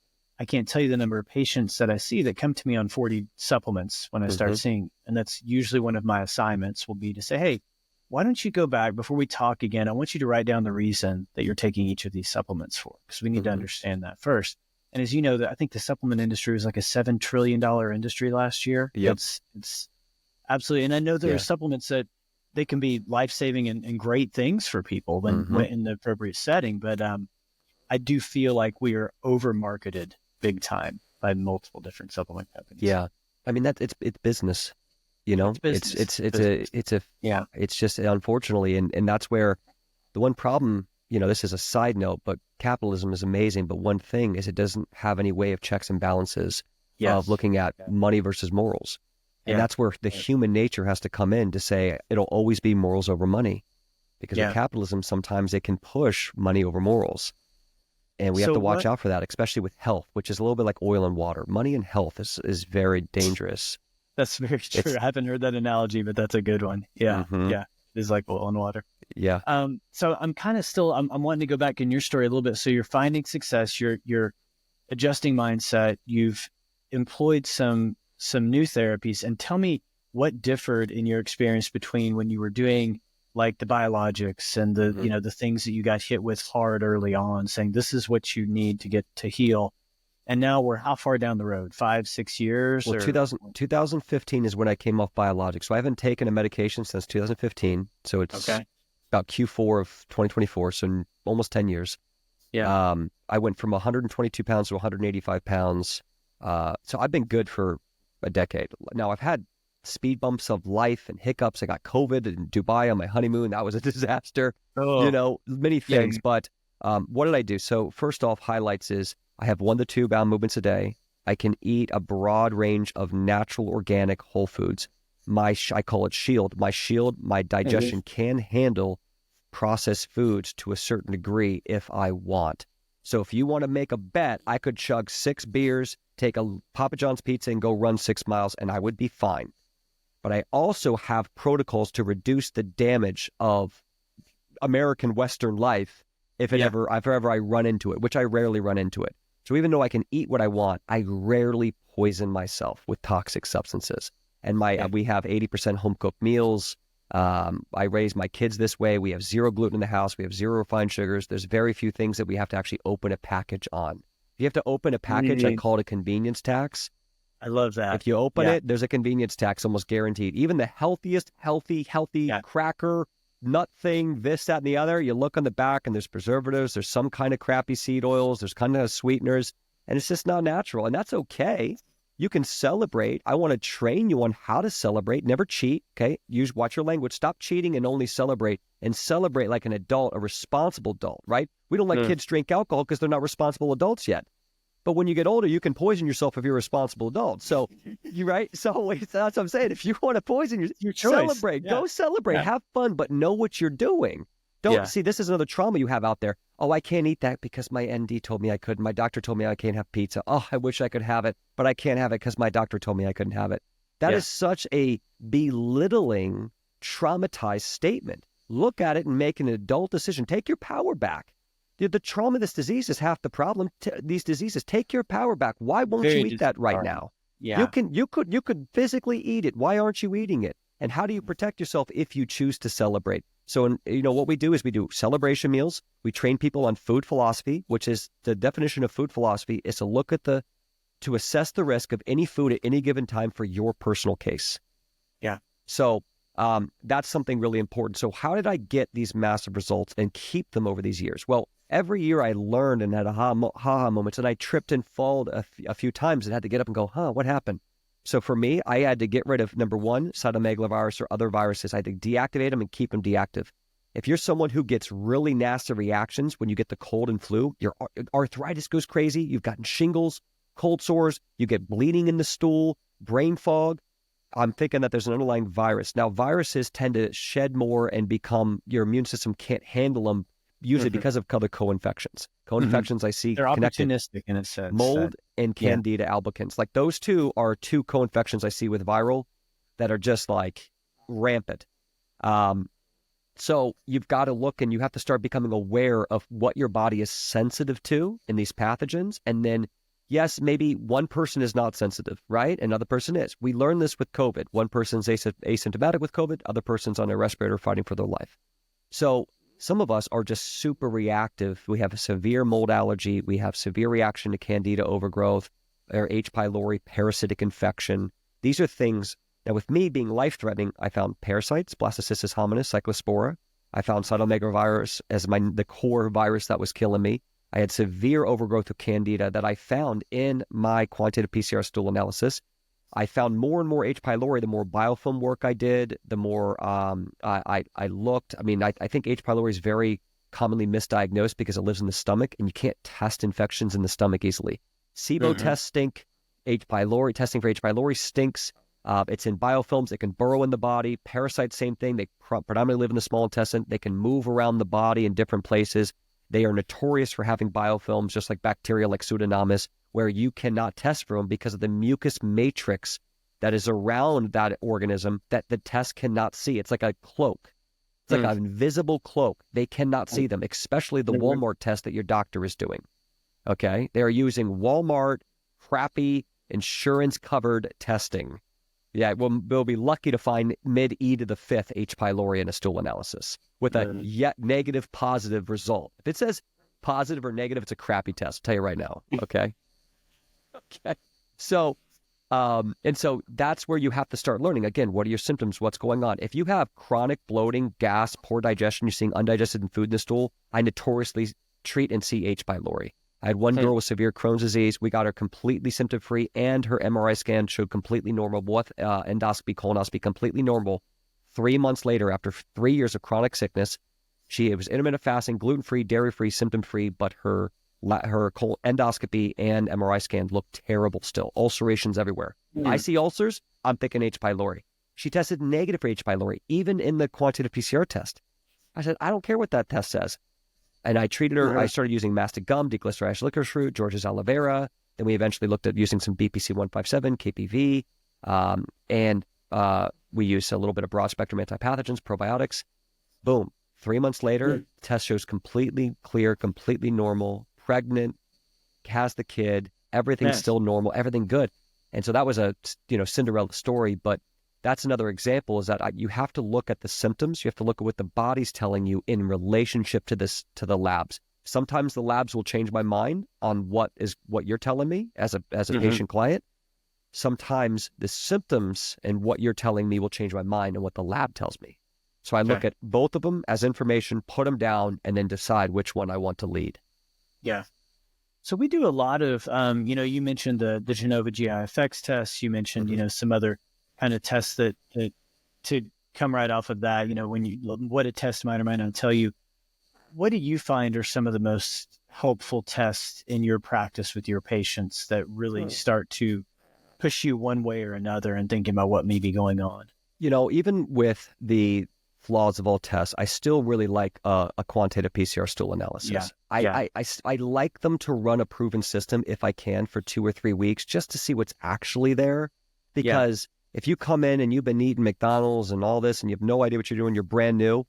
I can't tell you the number of patients that I see that come to me on 40 supplements when I start seeing, and that's usually one of my assignments will be to say, hey, why don't you go back before we talk again? I want you to write down the reason that you're taking each of these supplements for, because we need to understand that first. And as you know, I think the supplement industry was like a $7 trillion industry last year. Yep. It's absolutely. And I know there are supplements that they can be life-saving and great things for people when in the appropriate setting. But I do feel like we are over-marketed big time by multiple different supplement companies. Yeah. I mean, it's business, you know, it's just, unfortunately, and that's where the one problem, you know, this is a side note, but capitalism is amazing. But one thing is, it doesn't have any way of checks and balances of looking at money versus morals. And that's where the human nature has to come in to say, it'll always be morals over money, because with capitalism, sometimes it can push money over morals. And we have to watch out for that, especially with health, which is a little bit like oil and water. Money and health is very dangerous. That's very true. I haven't heard that analogy, but that's a good one. Yeah. Yeah. It is like oil and water. Yeah. So I'm kind of still, I'm wanting to go back in your story a little bit. So you're finding success, you're adjusting mindset, you've employed some new therapies, and tell me what differed in your experience between when you were doing like the biologics and the, you know, the things that you got hit with hard early on, saying this is what you need to get to heal. And now we're how far down the road? 5-6 years? Well, 2015 is when I came off biologics. So I haven't taken a medication since 2015. So it's about Q4 of 2024. So almost 10 years. Yeah. I went from 122 pounds to 185 pounds. So I've been good for a decade. Now I've had speed bumps of life and hiccups. I got COVID in Dubai on my honeymoon. That was a disaster. You know, many things. Yeah. But what did I do? So first off, highlights is I have 1 to 2 bowel movements a day. I can eat a broad range of natural, organic, whole foods. I call it shield. My digestion can handle processed foods to a certain degree if I want. So if you want to make a bet, I could chug 6 beers, take a Papa John's pizza, and go run 6 miles, and I would be fine. But I also have protocols to reduce the damage of American Western life if ever I run into it, which I rarely run into it. So even though I can eat what I want, I rarely poison myself with toxic substances. And we have 80% home cooked meals. I raise my kids this way. We have 0 gluten in the house. We have 0 refined sugars. There's very few things that we have to actually open a package on. If you have to open a package, I call it a convenience tax. I love that. If you open it, there's a convenience tax almost guaranteed. Even the healthy cracker nut thing, this, that, and the other. You look on the back and there's preservatives, there's some kind of crappy seed oils, there's kind of sweeteners, and it's just not natural. And that's okay. You can celebrate. I want to train you on how to celebrate. Never cheat, okay? Watch your language. Stop cheating and only celebrate. And celebrate like an adult, a responsible adult, right? We don't let kids drink alcohol because they're not responsible adults yet. But when you get older, you can poison yourself if you're a responsible adult. So, right? So that's what I'm saying. If you want to poison yourself, celebrate. Yeah. Go celebrate. Yeah. Have fun, but know what you're doing. Don't see, this is another trauma you have out there. Oh, I can't eat that because my ND told me I couldn't. My doctor told me I can't have pizza. Oh, I wish I could have it, but I can't have it because my doctor told me I couldn't have it. That is such a belittling, traumatized statement. Look at it and make an adult decision. Take your power back. The trauma of this disease is half the problem. These diseases, take your power back. Why won't you eat that right now? Yeah. You could physically eat it. Why aren't you eating it? And how do you protect yourself if you choose to celebrate? So, what we do is we do celebration meals. We train people on food philosophy, which is the definition of food philosophy is to look at to assess the risk of any food at any given time for your personal case. Yeah. So that's something really important. So how did I get these massive results and keep them over these years? Well, every year I learned and had aha moments, and I tripped and falled a few times and had to get up and go, what happened? So for me, I had to get rid of, number one, cytomegalovirus or other viruses. I had to deactivate them and keep them deactive. If you're someone who gets really nasty reactions when you get the cold and flu, your arthritis goes crazy, you've gotten shingles, cold sores, you get bleeding in the stool, brain fog, I'm thinking that there's an underlying virus. Now, viruses tend to shed more and become, your immune system can't handle them, usually because of other co-infections. Co-infections I see they're connected. Opportunistic in a sense. Mold and Candida albicans. Like those two are two co-infections I see with viral that are just like rampant. So you've got to look and you have to start becoming aware of what your body is sensitive to in these pathogens. And then, yes, maybe one person is not sensitive, right? Another person is. We learned this with COVID. One person's asymptomatic with COVID, other person's on a respirator fighting for their life. So some of us are just super reactive. We have a severe mold allergy. We have severe reaction to Candida overgrowth or H. pylori, parasitic infection. These are things. Now, with me being life-threatening, I found parasites, Blastocystis hominis, Cyclospora. I found cytomegalovirus as the core virus that was killing me. I had severe overgrowth of Candida that I found in my quantitative PCR stool analysis. I found more and more H. pylori the more biofilm work I did, the more I looked. I mean, I think H. pylori is very commonly misdiagnosed because it lives in the stomach, and you can't test infections in the stomach easily. SIBO tests stink. Testing for H. pylori stinks. It's in biofilms. It can burrow in the body. Parasites, same thing. They predominantly live in the small intestine. They can move around the body in different places. They are notorious for having biofilms, just like bacteria like Pseudomonas, where you cannot test for them because of the mucus matrix that is around that organism that the test cannot see. It's like a cloak. It's like an invisible cloak. They cannot see them, especially the Walmart test that your doctor is doing. Okay? They are using Walmart crappy insurance-covered testing. Yeah, we'll be lucky to find mid-E to the 5th H. pylori in a stool analysis with a yet negative positive result. If it says positive or negative, it's a crappy test. I'll tell you right now. Okay. Okay. So, and so that's where you have to start learning. Again, what are your symptoms? What's going on? If you have chronic bloating, gas, poor digestion, you're seeing undigested food in the stool, I notoriously treat and see H. pylori. I had one girl with severe Crohn's disease. We got her completely symptom-free, and her MRI scan showed completely normal, with endoscopy, colonoscopy, completely normal. 3 months later, after 3 years of chronic sickness, she was intermittent fasting, gluten-free, dairy-free, symptom-free, but her endoscopy and MRI scan looked terrible still. Ulcerations everywhere. I see ulcers, I'm thinking H. pylori. She tested negative for H. pylori, even in the quantitative PCR test. I said, I don't care what that test says. And I treated her, I started using mastic gum, deglycyrrhizal licorice root, George's aloe vera. Then we eventually looked at using some BPC 157, KPV, and we used a little bit of broad spectrum antipathogens, probiotics. Boom. 3 months later, test shows completely clear, completely normal, pregnant, has the kid, everything's still normal, everything good. And so that was a Cinderella story, but that's another example, is that you have to look at the symptoms. You have to look at what the body's telling you in relationship to the labs. Sometimes the labs will change my mind on what you're telling me as a patient client. Sometimes the symptoms and what you're telling me will change my mind on what the lab tells me. So I look at both of them as information, put them down, and then decide which one I want to lead. Yeah. So we do a lot of, you mentioned the Genova GI effects tests. You mentioned, some other kind of tests that to come right off of that, what a test might or might not tell you. What do you find are some of the most helpful tests in your practice with your patients that really start to push you one way or another and thinking about what may be going on? Even with the flaws of all tests, I still really like a quantitative PCR stool analysis. I like them to run a proven system if I can for 2 or 3 weeks just to see what's actually there. Because if you come in and you've been eating McDonald's and all this and you have no idea what you're doing, you're brand new,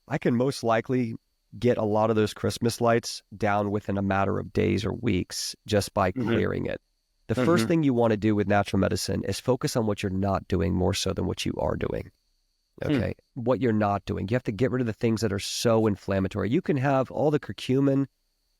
I can most likely get a lot of those Christmas lights down within a matter of days or weeks just by clearing it. The first thing you want to do with natural medicine is focus on what you're not doing more so than what you are doing. Okay. What you're not doing. You have to get rid of the things that are so inflammatory. You can have all the curcumin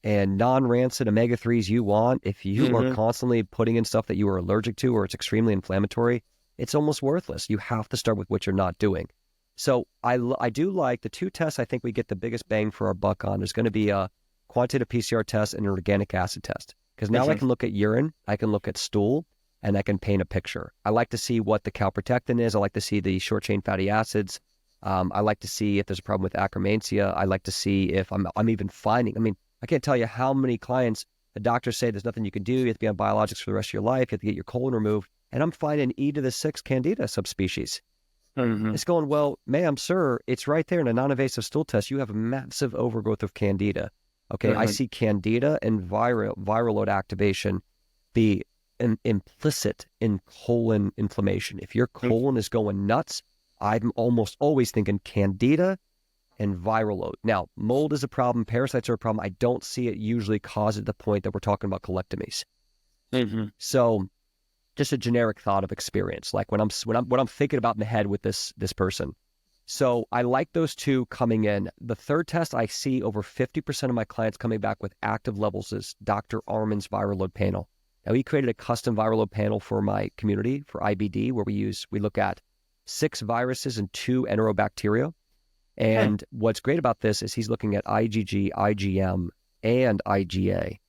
and non-rancid omega-3s you want. If you are constantly putting in stuff that you are allergic to or it's extremely inflammatory, it's almost worthless. You have to start with what you're not doing. So I do like the 2 tests I think we get the biggest bang for our buck on. There's going to be a quantitative PCR test and an organic acid test. Because now I can look at urine, I can look at stool, and I can paint a picture. I like to see what the calprotectin is. I like to see the short-chain fatty acids. I like to see if there's a problem with akromansia. I like to see if I'm even finding, I can't tell you how many clients the doctors say there's nothing you can do. You have to be on biologics for the rest of your life. You have to get your colon removed. And I'm finding E to the 6 candida subspecies. It's going, well, ma'am, sir, it's right there in a non-invasive stool test. You have a massive overgrowth of candida. Okay, I see candida and viral load activation be implicit in colon inflammation. If your colon is going nuts, I'm almost always thinking candida and viral load. Now, mold is a problem. Parasites are a problem. I don't see it usually cause at the point that we're talking about colectomies. So just a generic thought of experience, like what I'm thinking about in the head with this person. So I like those 2 coming in. The third test, I see over 50% of my clients coming back with active levels is Dr. Arman's viral load panel. Now, he created a custom viral load panel for my community for IBD, where we look at 6 viruses and 2 enterobacteria. And what's great about this is he's looking at IgG, IgM, and IgA.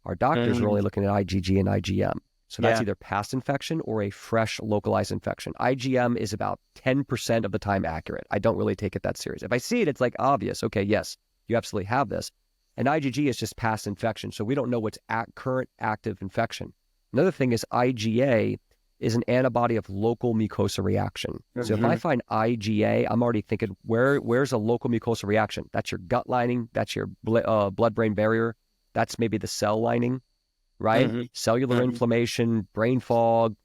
Our doctors are only looking at IgG and IgM. So that's either past infection or a fresh localized infection. IgM is about 10% of the time accurate. I don't really take it that serious. If I see it, it's like obvious. Okay, yes, you absolutely have this. And IgG is just past infection. So we don't know what's current active infection. Another thing is IgA is an antibody of local mucosa reaction. So if I find IgA, I'm already thinking, where's a local mucosa reaction? That's your gut lining. That's your blood-brain barrier. That's maybe the cell lining. Right? Cellular inflammation, brain fog,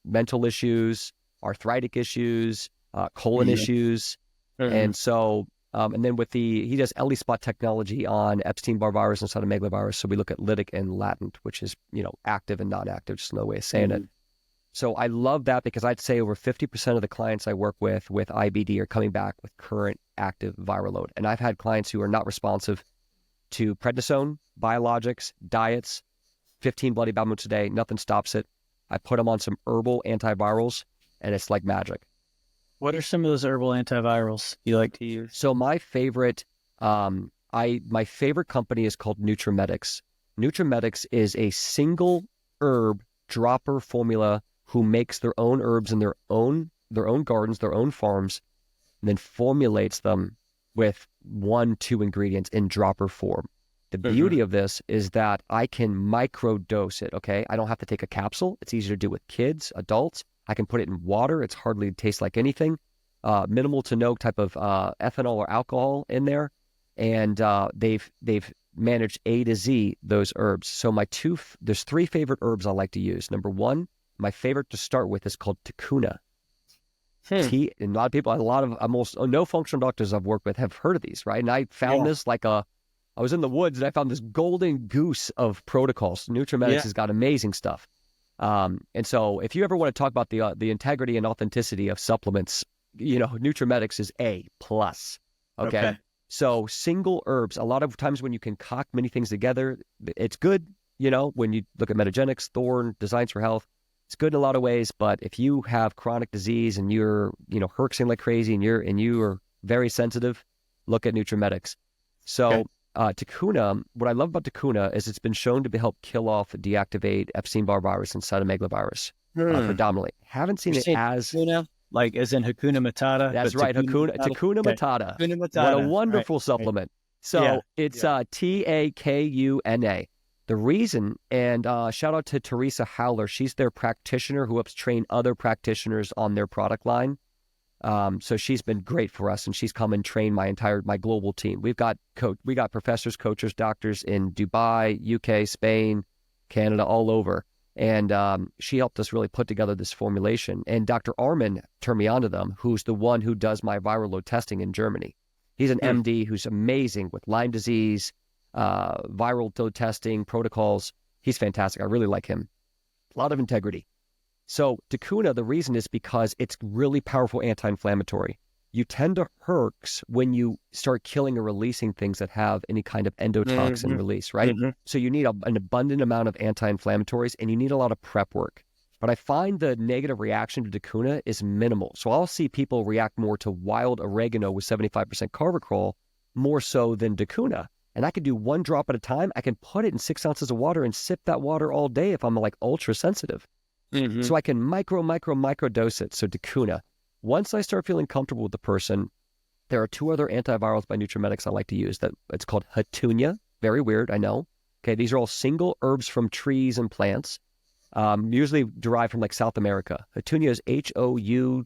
mental issues, arthritic issues, colon issues. And so, and then he does ELISpot technology on Epstein-Barr virus and cytomegalovirus. So we look at lytic and latent, which is, active and non-active, just another way of saying it. So I love that because I'd say over 50% of the clients I work with IBD are coming back with current active viral load. And I've had clients who are not responsive to prednisone, biologics, diets, 15 bloody bowel movements a day, nothing stops it. I put them on some herbal antivirals, and it's like magic. What are some of those herbal antivirals you like to use? So my favorite, my favorite company is called Nutramedix. Nutramedix is a single herb dropper formula who makes their own herbs in their own gardens, their own farms, and then formulates them with 1-2 ingredients in dropper form. The beauty of this is that I can microdose it, okay? I don't have to take a capsule. It's easy to do with kids, adults. I can put it in water. It's hardly tastes like anything. Minimal to no type of ethanol or alcohol in there. And they've managed A to Z those herbs. So there's 3 favorite herbs I like to use. Number 1, my favorite to start with is called Ticuna. And a lot of people, almost no functional doctors I've worked with have heard of these, right? And I found this I was in the woods and I found this golden goose of protocols. Nutramedix has got amazing stuff. And so if you ever want to talk about the integrity and authenticity of supplements, Nutramedix is A+. Okay. So single herbs, a lot of times when you concoct many things together, it's good, when you look at Metagenics, Thorne, Designs for Health, it's good in a lot of ways. But if you have chronic disease and you're, herxing like crazy and you are very sensitive, look at NutriMedics. So Tacuna, what I love about Tacuna is it's been shown to help kill off, deactivate Epstein-Barr virus and cytomegalovirus predominantly. Haven't seen it as... Hakuna, like as in Hakuna Matata? That's right, Tacuna Matata. Hakuna Matata. What a wonderful supplement. So it's Takuna. The reason, and shout out to Teresa Howler, she's their practitioner who helps train other practitioners on their product line. So she's been great for us, and she's come and trained my global team. We got professors, coaches, doctors in Dubai, UK, Spain, Canada, all over. And she helped us really put together this formulation. And Dr. Armin turned me on to them, who's the one who does my viral load testing in Germany. He's an MD who's amazing with Lyme disease, viral load testing protocols. He's fantastic. I really like him. A lot of integrity. So Tacuna, the reason is because it's really powerful anti-inflammatory. You tend to herx when you start killing or releasing things that have any kind of endotoxin release, right? So you need an abundant amount of anti-inflammatories, and you need a lot of prep work. But I find the negative reaction to Tacuna is minimal. So I'll see people react more to wild oregano with 75% carvacrol more so than Tacuna. And I can do 1 drop at a time. I can put it in 6 ounces of water and sip that water all day if I'm like ultra sensitive. So I can micro dose it. So Tacuna. Once I start feeling comfortable with the person, there are 2 other antivirals by NutriMedics I like to use. That it's called Hatunia. Very weird, I know. Okay, these are all single herbs from trees and plants, usually derived from like South America. Hatunia is Houtyunia,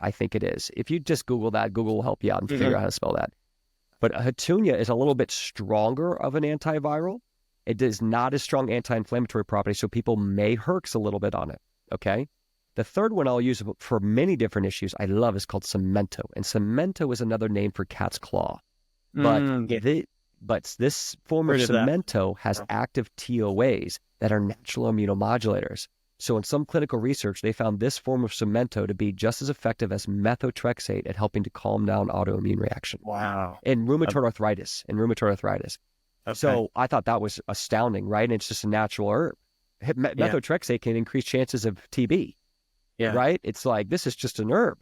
I think it is. If you just Google that, Google will help you out and figure out how to spell that. But Hatunia is a little bit stronger of an antiviral. It is not as strong anti-inflammatory property, so people may herx a little bit on it, okay? The third one I'll use for many different issues I love is called Cemento. And Cemento is another name for cat's claw. But this form of Cemento has active TOAs that are natural immunomodulators. So in some clinical research, they found this form of Cemento to be just as effective as methotrexate at helping to calm down autoimmune reaction. Wow. In rheumatoid arthritis. Okay. So I thought that was astounding, right? And it's just a natural herb. Methotrexate can increase chances of TB, right? It's like, this is just an herb.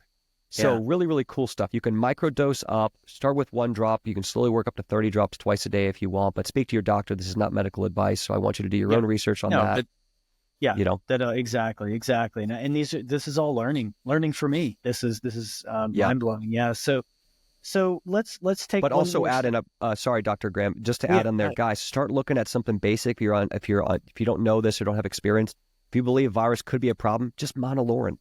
So really, really cool stuff. You can microdose up, start with 1 drop. You can slowly work up to 30 drops twice a day if you want, but speak to your doctor. This is not medical advice. So I want you to do your own research on that. Exactly. And this is all learning for me. This is mind blowing. Yeah. So let's take. But also add in sorry, Dr. Graham, just to add on there, guys, start looking at something basic. If you don't know this or don't have experience, if you believe virus could be a problem, just monolaurin.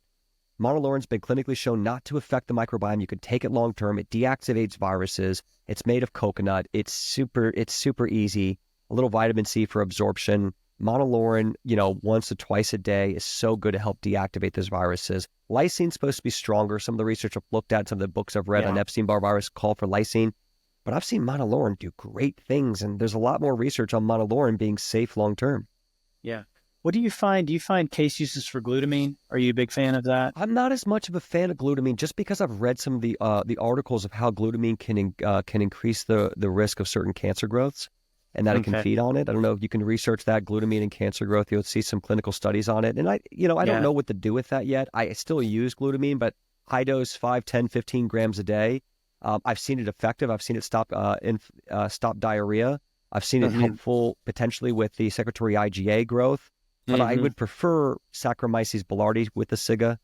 Monolaurin's been clinically shown not to affect the microbiome. You can take it long term. It deactivates viruses. It's made of coconut. It's super easy. A little vitamin C for absorption. Monolaurin, once or twice a day is so good to help deactivate those viruses. Lysine's supposed to be stronger. Some of the research I've looked at, some of the books I've read on Epstein-Barr virus call for lysine. But I've seen monolaurin do great things, and there's a lot more research on monolaurin being safe long-term. Yeah. What do you find? Do you find case uses for glutamine? Are you a big fan of that? I'm not as much of a fan of glutamine just because I've read some of the articles of how glutamine can increase the risk of certain cancer growths. And that it can feed on it. I don't know if you can research that, glutamine and cancer growth. You'll see some clinical studies on it. And I don't know what to do with that yet. I still use glutamine, but high dose, 5, 10, 15 grams a day. I've seen it effective. I've seen it stop diarrhea. I've seen it helpful potentially with the secretory IgA growth. But I would prefer Saccharomyces boulardii with the SIGA,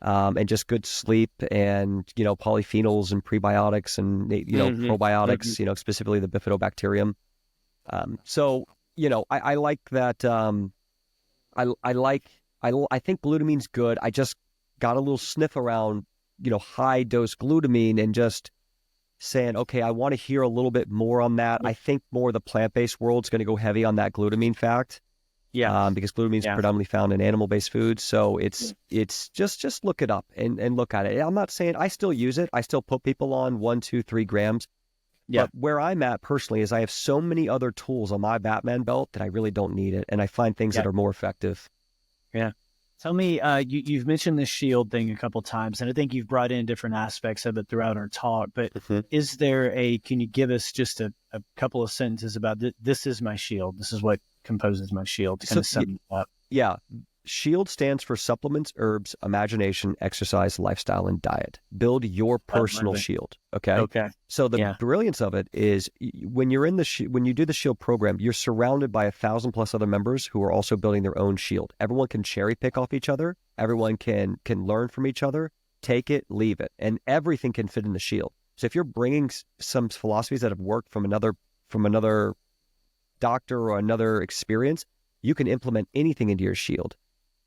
and just good sleep and, polyphenols and prebiotics and, probiotics, specifically the bifidobacterium. I like that. I think glutamine's good. I just got a little sniff around, high dose glutamine and just saying, okay, I want to hear a little bit more on that. I think more the plant-based world's going to go heavy on that glutamine fact. Yeah. Because glutamine is predominantly found in animal-based foods. So it's just look it up and look at it. I'm not saying I still use it. I still put people on 1, 2, 3 grams. Yeah. But where I'm at personally is I have so many other tools on my Batman belt that I really don't need it. And I find things that are more effective. Yeah. Tell me, you've mentioned this shield thing a couple of times, and I think you've brought in different aspects of it throughout our talk. But is there can you give us just a couple of sentences about this is my shield? This is what composes my shield to kind of sum it up. Yeah. SHIELD stands for supplements, herbs, imagination, exercise, lifestyle, and diet. Build your personal shield. Okay. Okay. So the brilliance of it is when you're in when you do the SHIELD program, you're surrounded by 1,000+ other members who are also building their own shield. Everyone can cherry pick off each other. Everyone can learn from each other, take it, leave it, and everything can fit in the shield. So if you're bringing some philosophies that have worked from another doctor or another experience, you can implement anything into your shield.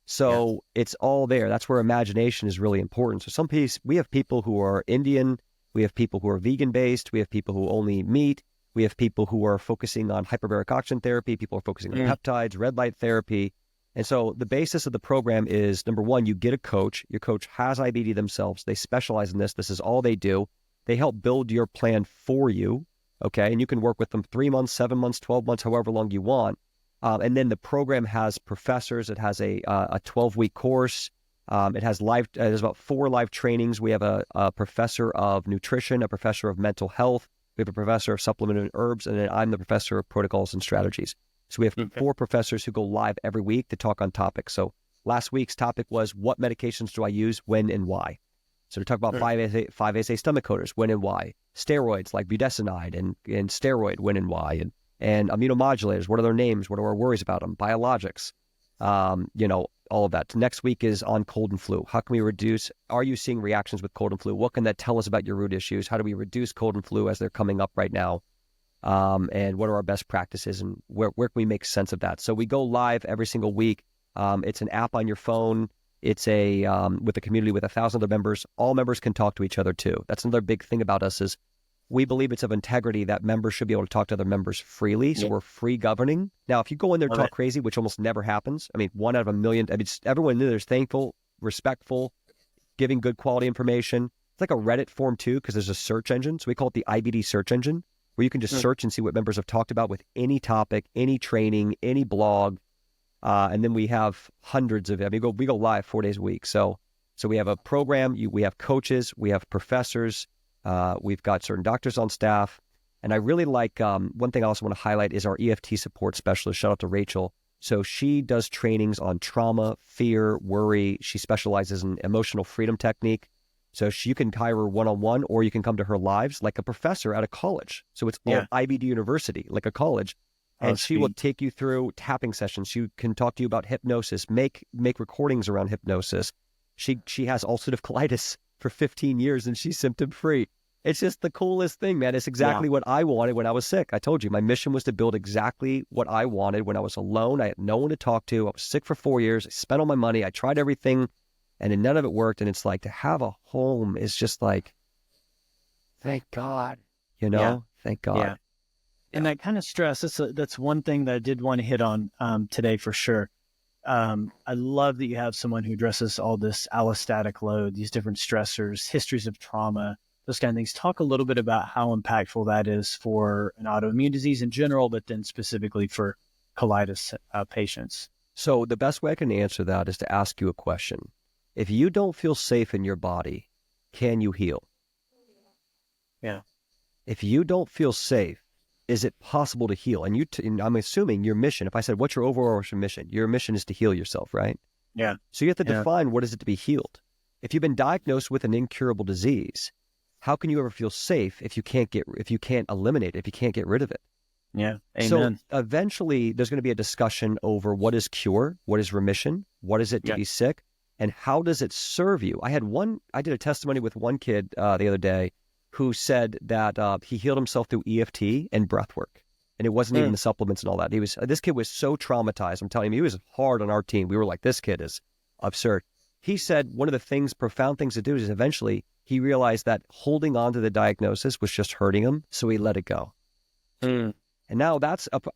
So it's all there. That's where imagination is really important. So we have people who are Indian, we have people who are vegan-based, we have people who only eat meat, we have people who are focusing on hyperbaric oxygen therapy, people are focusing on peptides, red light therapy. And so the basis of the program is, number one, you get a coach. Your coach has IBD themselves. They specialize in this. This is all they do. They help build your plan for you, okay? And you can work with them 3 months, 7 months, 12 months, however long you want. And then the program has professors. It has a 12-week course. It has there's about 4 live trainings. We have a professor of nutrition, a professor of mental health. We have a professor of supplement and herbs, and then I'm the professor of protocols and strategies. So we have 4 professors who go live every week to talk on topics. So last week's topic was, what medications do I use, when, and why? So to talk about 5-ASA stomach coaters, when and why. Steroids like budesonide and steroid, when and why. And immunomodulators, what are their names? What are our worries about them? Biologics, all of that. Next week is on cold and flu. How can we reduce? Are you seeing reactions with cold and flu? What can that tell us about your root issues? How do we reduce cold and flu as they're coming up right now? And what are our best practices, and where can we make sense of that? So we go live every single week. It's an app on your phone. It's with a community with 1,000 other members. All members can talk to each other too. That's another big thing about us is we believe it's of integrity that members should be able to talk to other members freely. So we're free governing. Now, if you go in there and talk crazy, which almost never happens, 1 out of a million, everyone in there is thankful, respectful, giving good quality information. It's like a Reddit form too, because there's a search engine. So we call it the IBD search engine, where you can just search and see what members have talked about with any topic, any training, any blog. And then we have hundreds of, we go live 4 days a week. So we have a program, we have coaches, we have professors, we've got certain doctors on staff. And I really like, one thing I also want to highlight is our EFT support specialist. Shout out to Rachel. So she does trainings on trauma, fear, worry. She specializes in emotional freedom technique. So you can hire her one-on-one, or you can come to her lives like a professor at a college. So it's all IBD University, like a college. And she will take you through tapping sessions. She can talk to you about hypnosis, make recordings around hypnosis. She has ulcerative colitis for 15 years and she's symptom-free. It's just the coolest thing, man. It's exactly what I wanted when I was sick. I told you, my mission was to build exactly what I wanted when I was alone. I had no one to talk to. I was sick for 4 years. I spent all my money. I tried everything and then none of it worked. And it's like, to have a home is just like, thank God, thank God. Yeah. And that kind of stress, that's one thing that I did want to hit on today for sure. I love that you have someone who addresses all this allostatic load, these different stressors, histories of trauma, those kind of things. Talk a little bit about how impactful that is for an autoimmune disease in general, but then specifically for colitis patients. So the best way I can answer that is to ask you a question. If you don't feel safe in your body, can you heal? Yeah. If you don't feel safe, is it possible to heal? And I'm assuming your mission, if I said, what's your overall mission? Your mission is to heal yourself, right? Yeah. So you have to define, what is it to be healed? If you've been diagnosed with an incurable disease, how can you ever feel safe if you can't eliminate it, if you can't get rid of it? Yeah. Amen. So eventually there's going to be a discussion over what is cure, what is remission, what is it to be sick, and how does it serve you? I did a testimony with one kid the other day who said that he healed himself through EFT and breath work. And it wasn't even the supplements and all that. This kid was so traumatized. I'm telling you, he was hard on our team. We were like, this kid is absurd. He said one of the profound things to do is eventually he realized that holding on to the diagnosis was just hurting him. So he let it go. And now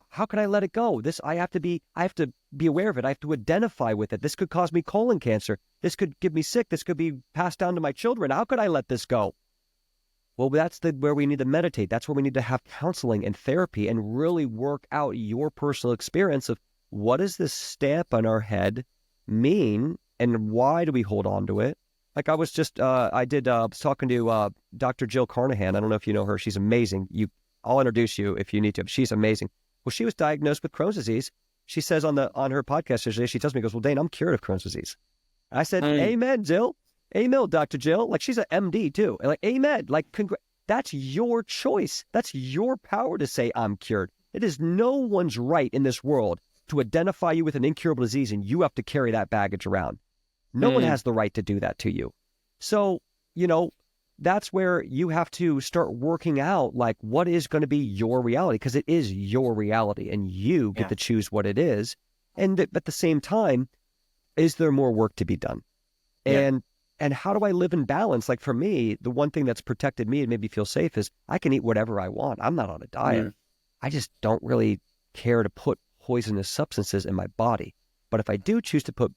how can I let it go? I have to be aware of it. I have to identify with it. This could cause me colon cancer. This could get me sick. This could be passed down to my children. How could I let this go? Well, that's where we need to meditate. That's where we need to have counseling and therapy and really work out your personal experience of what does this stamp on our head mean and why do we hold on to it? Like I was just, I was talking to Dr. Jill Carnahan. I don't know if you know her. She's amazing. I'll introduce you if you need to. She's amazing. Well, she was diagnosed with Crohn's disease. she says on her podcast yesterday, she tells me, goes, well, Dane, I'm cured of Crohn's disease. I said, amen, Jill. Amen, Dr. Jill. Like, she's an MD too. And like, amen. Like, that's your choice. That's your power to say I'm cured. It is no one's right in this world to identify you with an incurable disease and you have to carry that baggage around. No one has the right to do that to you. So, that's where you have to start working out, like, what is going to be your reality? Because it is your reality and you get to choose what it is. And at the same time, is there more work to be done? And how do I live in balance? Like, for me, the one thing that's protected me and made me feel safe is I can eat whatever I want. I'm not on a diet. I just don't really care to put poisonous substances in my body. But if I do choose to put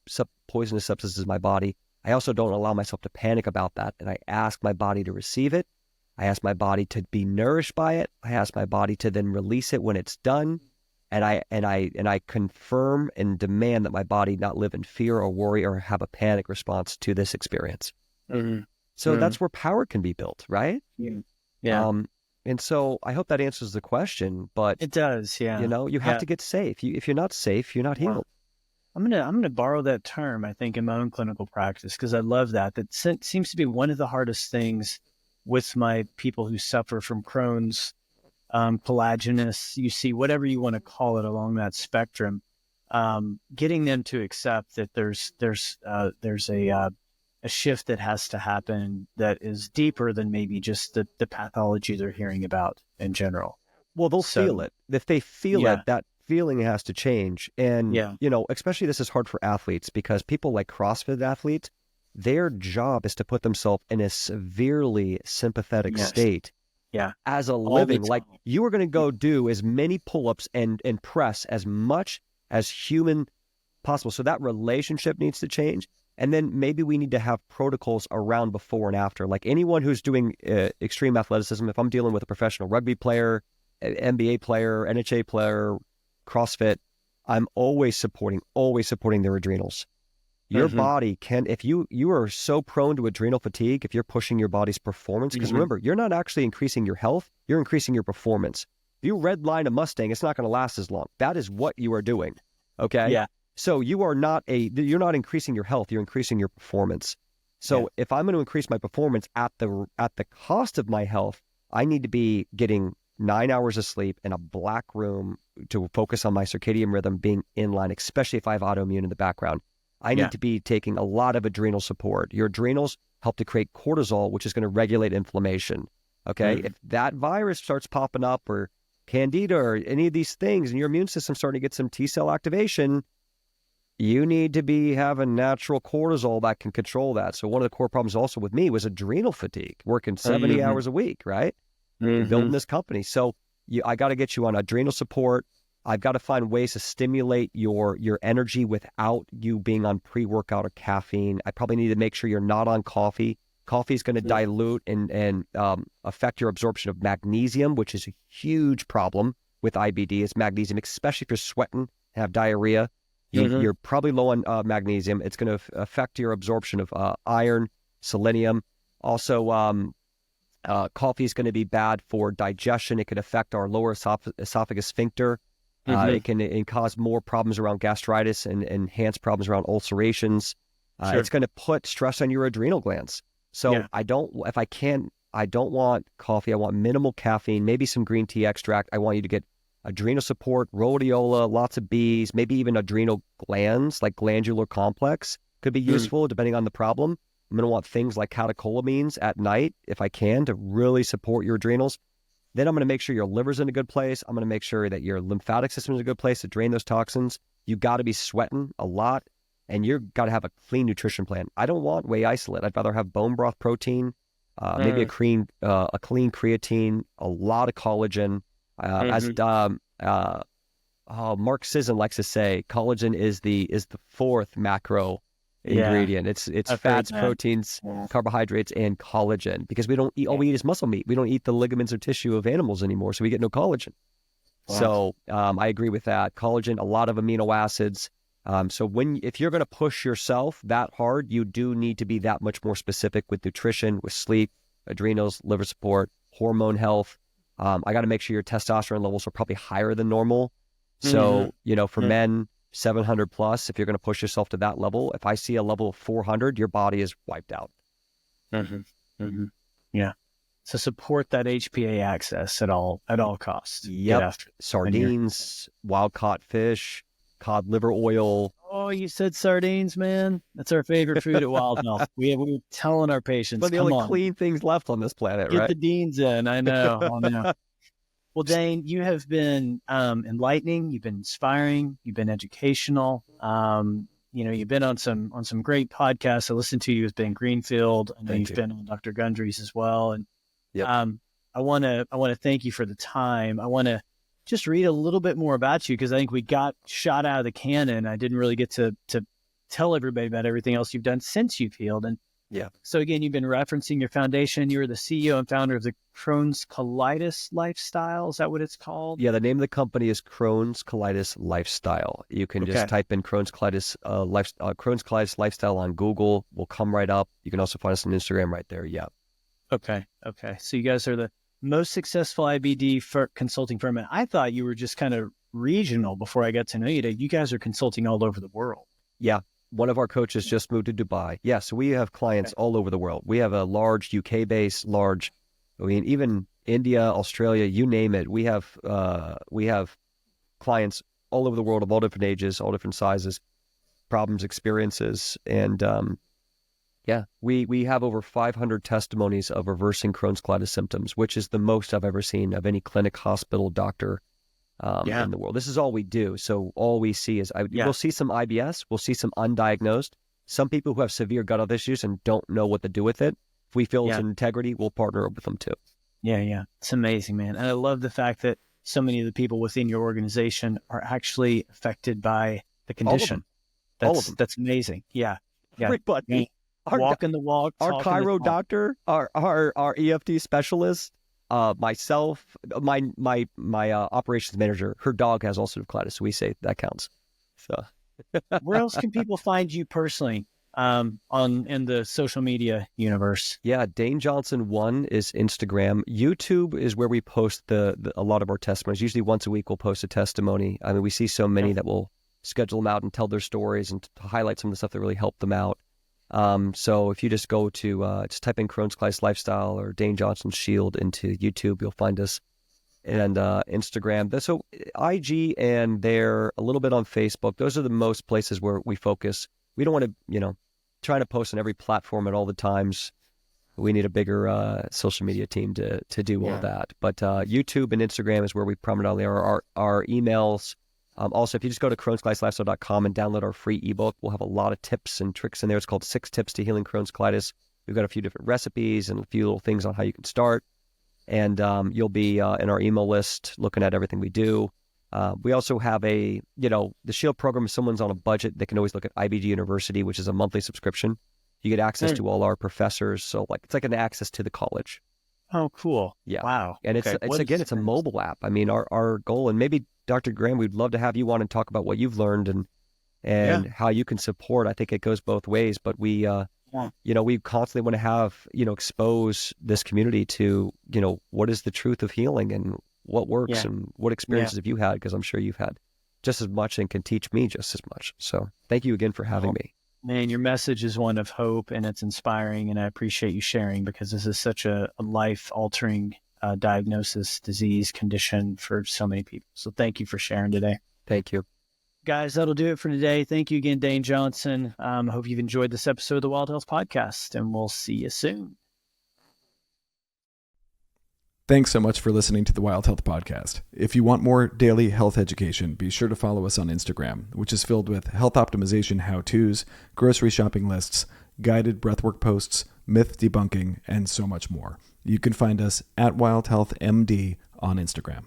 poisonous substances in my body, I also don't allow myself to panic about that. And I ask my body to receive it. I ask my body to be nourished by it. I ask my body to then release it when it's done. And I confirm and demand that my body not live in fear or worry or have a panic response to this experience. So that's where power can be built, right? And so I hope that answers the question, but it does. Yeah. You have to get safe. If you're not safe, you're not healed. I'm gonna borrow that term, I think, in my own clinical practice, because I love that. That seems to be one of the hardest things with my people who suffer from Crohn's, collagenous, whatever you want to call it along that spectrum, getting them to accept that there's a shift that has to happen that is deeper than maybe just the pathology they're hearing about in general. Well, they'll feel it. If they feel it, that feeling has to change. And, especially this is hard for athletes because people like CrossFit athletes, their job is to put themselves in a severely sympathetic state. As a living, like, you are going to go do as many pull-ups and press as much as human possible. So that relationship needs to change. And then maybe we need to have protocols around before and after. Like, anyone who's doing extreme athleticism, if I'm dealing with a professional rugby player, NBA player, NHA player, CrossFit, I'm always supporting their adrenals. Your body can, if you are so prone to adrenal fatigue, if you're pushing your body's performance, because remember, you're not actually increasing your health, you're increasing your performance. If you redline a Mustang, it's not going to last as long. That is what you are doing. Okay? Yeah. So you're not increasing your health, you're increasing your performance. So if I'm going to increase my performance at the cost of my health, I need to be getting 9 hours of sleep in a black room to focus on my circadian rhythm being in line, especially if I have autoimmune in the background. I need to be taking a lot of adrenal support. Your adrenals help to create cortisol, which is going to regulate inflammation. Okay. If that virus starts popping up, or candida, or any of these things, and your immune system starting to get some T cell activation, you need to have a natural cortisol that can control that. So one of the core problems also with me was adrenal fatigue, working 70 hours a week, right? Building this company. So I got to get you on adrenal support. I've got to find ways to stimulate your energy without you being on pre-workout or caffeine. I probably need to make sure you're not on coffee. Coffee is going to dilute and affect your absorption of magnesium, which is a huge problem with IBD. It's magnesium, especially if you're sweating and have diarrhea. You're probably low on magnesium. It's going to affect your absorption of iron, selenium. Also, coffee is going to be bad for digestion. It could affect our lower esophagus sphincter. It can cause more problems around gastritis and enhance problems around ulcerations. It's going to put stress on your adrenal glands. So I don't want coffee. I want minimal caffeine, maybe some green tea extract. I want you to get adrenal support, rhodiola, lots of Bs, maybe even adrenal glands, like glandular complex could be useful depending on the problem. I'm going to want things like catecholamines at night, if I can, to really support your adrenals. Then I'm going to make sure your liver's in a good place. I'm going to make sure that your lymphatic system is in a good place to drain those toxins. You got to be sweating a lot, and you've got to have a clean nutrition plan. I don't want whey isolate. I'd rather have bone broth protein, maybe a clean creatine, a lot of collagen. Mark Sisson likes to say, collagen is the fourth macro ingredient. It's fats, proteins, carbohydrates, and collagen, because we don't eat, all we eat is muscle meat. We don't eat the ligaments or tissue of animals anymore, so we get no collagen. So I agree with that. Collagen, a lot of amino acids. So if you're going to push yourself that hard, you do need to be that much more specific with nutrition, with sleep, adrenals, liver support, hormone health. I got to make sure your testosterone levels are probably higher than normal. So, for men, 700 plus, if you're going to push yourself to that level, if I see a level of 400, your body is wiped out. Yeah. So support that HPA access at all costs. Yep. Sardines, wild caught fish, cod liver oil. Oh, you said sardines, man. That's our favorite food at Wild Health. We were telling our patients, but the only clean things left on this planet, get right? the deans in. I know. Well, Dane, you have been enlightening. You've been inspiring. You've been educational. You've been on some great podcasts. I listened to you with Ben Greenfield. I know you've been on Dr. Gundry's as well. And I want to thank you for the time. I want to just read a little bit more about you because I think we got shot out of the cannon. I didn't really get to tell everybody about everything else you've done since you've healed. And so again, you've been referencing your foundation. You're the CEO and founder of the Crohn's Colitis Lifestyle. Is that what it's called? Yeah, the name of the company is Crohn's Colitis Lifestyle. You can just type in Crohn's Colitis Crohn's Colitis Lifestyle on Google. We'll come right up. You can also find us on Instagram right there. Yeah. Okay. So you guys are the most successful IBD consulting firm. And I thought you were just kind of regional before I got to know you. You guys are consulting all over the world. Yeah. One of our coaches just moved to Dubai. Yeah, so we have clients all over the world. We have a large UK base, even India, Australia, you name it. We have clients all over the world of all different ages, all different sizes, problems, experiences, and we have over 500 testimonies of reversing Crohn's colitis symptoms, which is the most I've ever seen of any clinic, hospital, doctor in the world. This is all we do. So all we see is we'll see some IBS, we'll see some undiagnosed, some people who have severe gut health issues and don't know what to do with it. If we feel it's an integrity, we'll partner up with them too. Yeah. It's amazing, man. And I love the fact that so many of the people within your organization are actually affected by the condition. All of them. That's amazing. Yeah. Everybody. Walking the walk. Our chiro doctor, our EFT specialist, myself, my operations manager, her dog has ulcerative colitis, so we say that counts. So, where else can people find you personally in the social media universe? Yeah, Dane Johnson 1 is Instagram. YouTube is where we post a lot of our testimonies. Usually once a week we'll post a testimony. I mean, we see so many that will schedule them out and tell their stories and to highlight some of the stuff that really helped them out. So if you just go to, just type in Crohn's Colitis Lifestyle or Dane Johnson Shield into YouTube, you'll find us, and Instagram. So IG and there, a little bit on Facebook. Those are the most places where we focus. We don't want to, try to post on every platform at all the times. We need a bigger social media team to do all that. But YouTube and Instagram is where we prominently are. Our emails. Also, if you just go to crohnscolitis.com and download our free ebook, we'll have a lot of tips and tricks in there. It's called 6 Tips to Healing Crohn's Colitis. We've got a few different recipes and a few little things on how you can start. And you'll be in our email list looking at everything we do. We also have the Shield program. If someone's on a budget, they can always look at IBD University, which is a monthly subscription. You get access to all our professors. So it's like an access to the college. Oh, cool. Yeah. Wow. And it's a mobile app. I mean, our goal, and maybe Dr. Graham, we'd love to have you on and talk about what you've learned and how you can support. I think it goes both ways, but we constantly want to have, expose this community to, what is the truth of healing and what works and what experiences have you had? Because I'm sure you've had just as much and can teach me just as much. So thank you again for having me. Man, your message is one of hope and it's inspiring, and I appreciate you sharing because this is such a life-altering diagnosis, disease, condition for so many people. So thank you for sharing today. Thank you. Guys, that'll do it for today. Thank you again, Dane Johnson. Hope you've enjoyed this episode of the Wild Health Podcast, and we'll see you soon. Thanks so much for listening to the Wild Health Podcast. If you want more daily health education, be sure to follow us on Instagram, which is filled with health optimization how-tos, grocery shopping lists, guided breathwork posts, myth debunking, and so much more. You can find us at Wild Health MD on Instagram.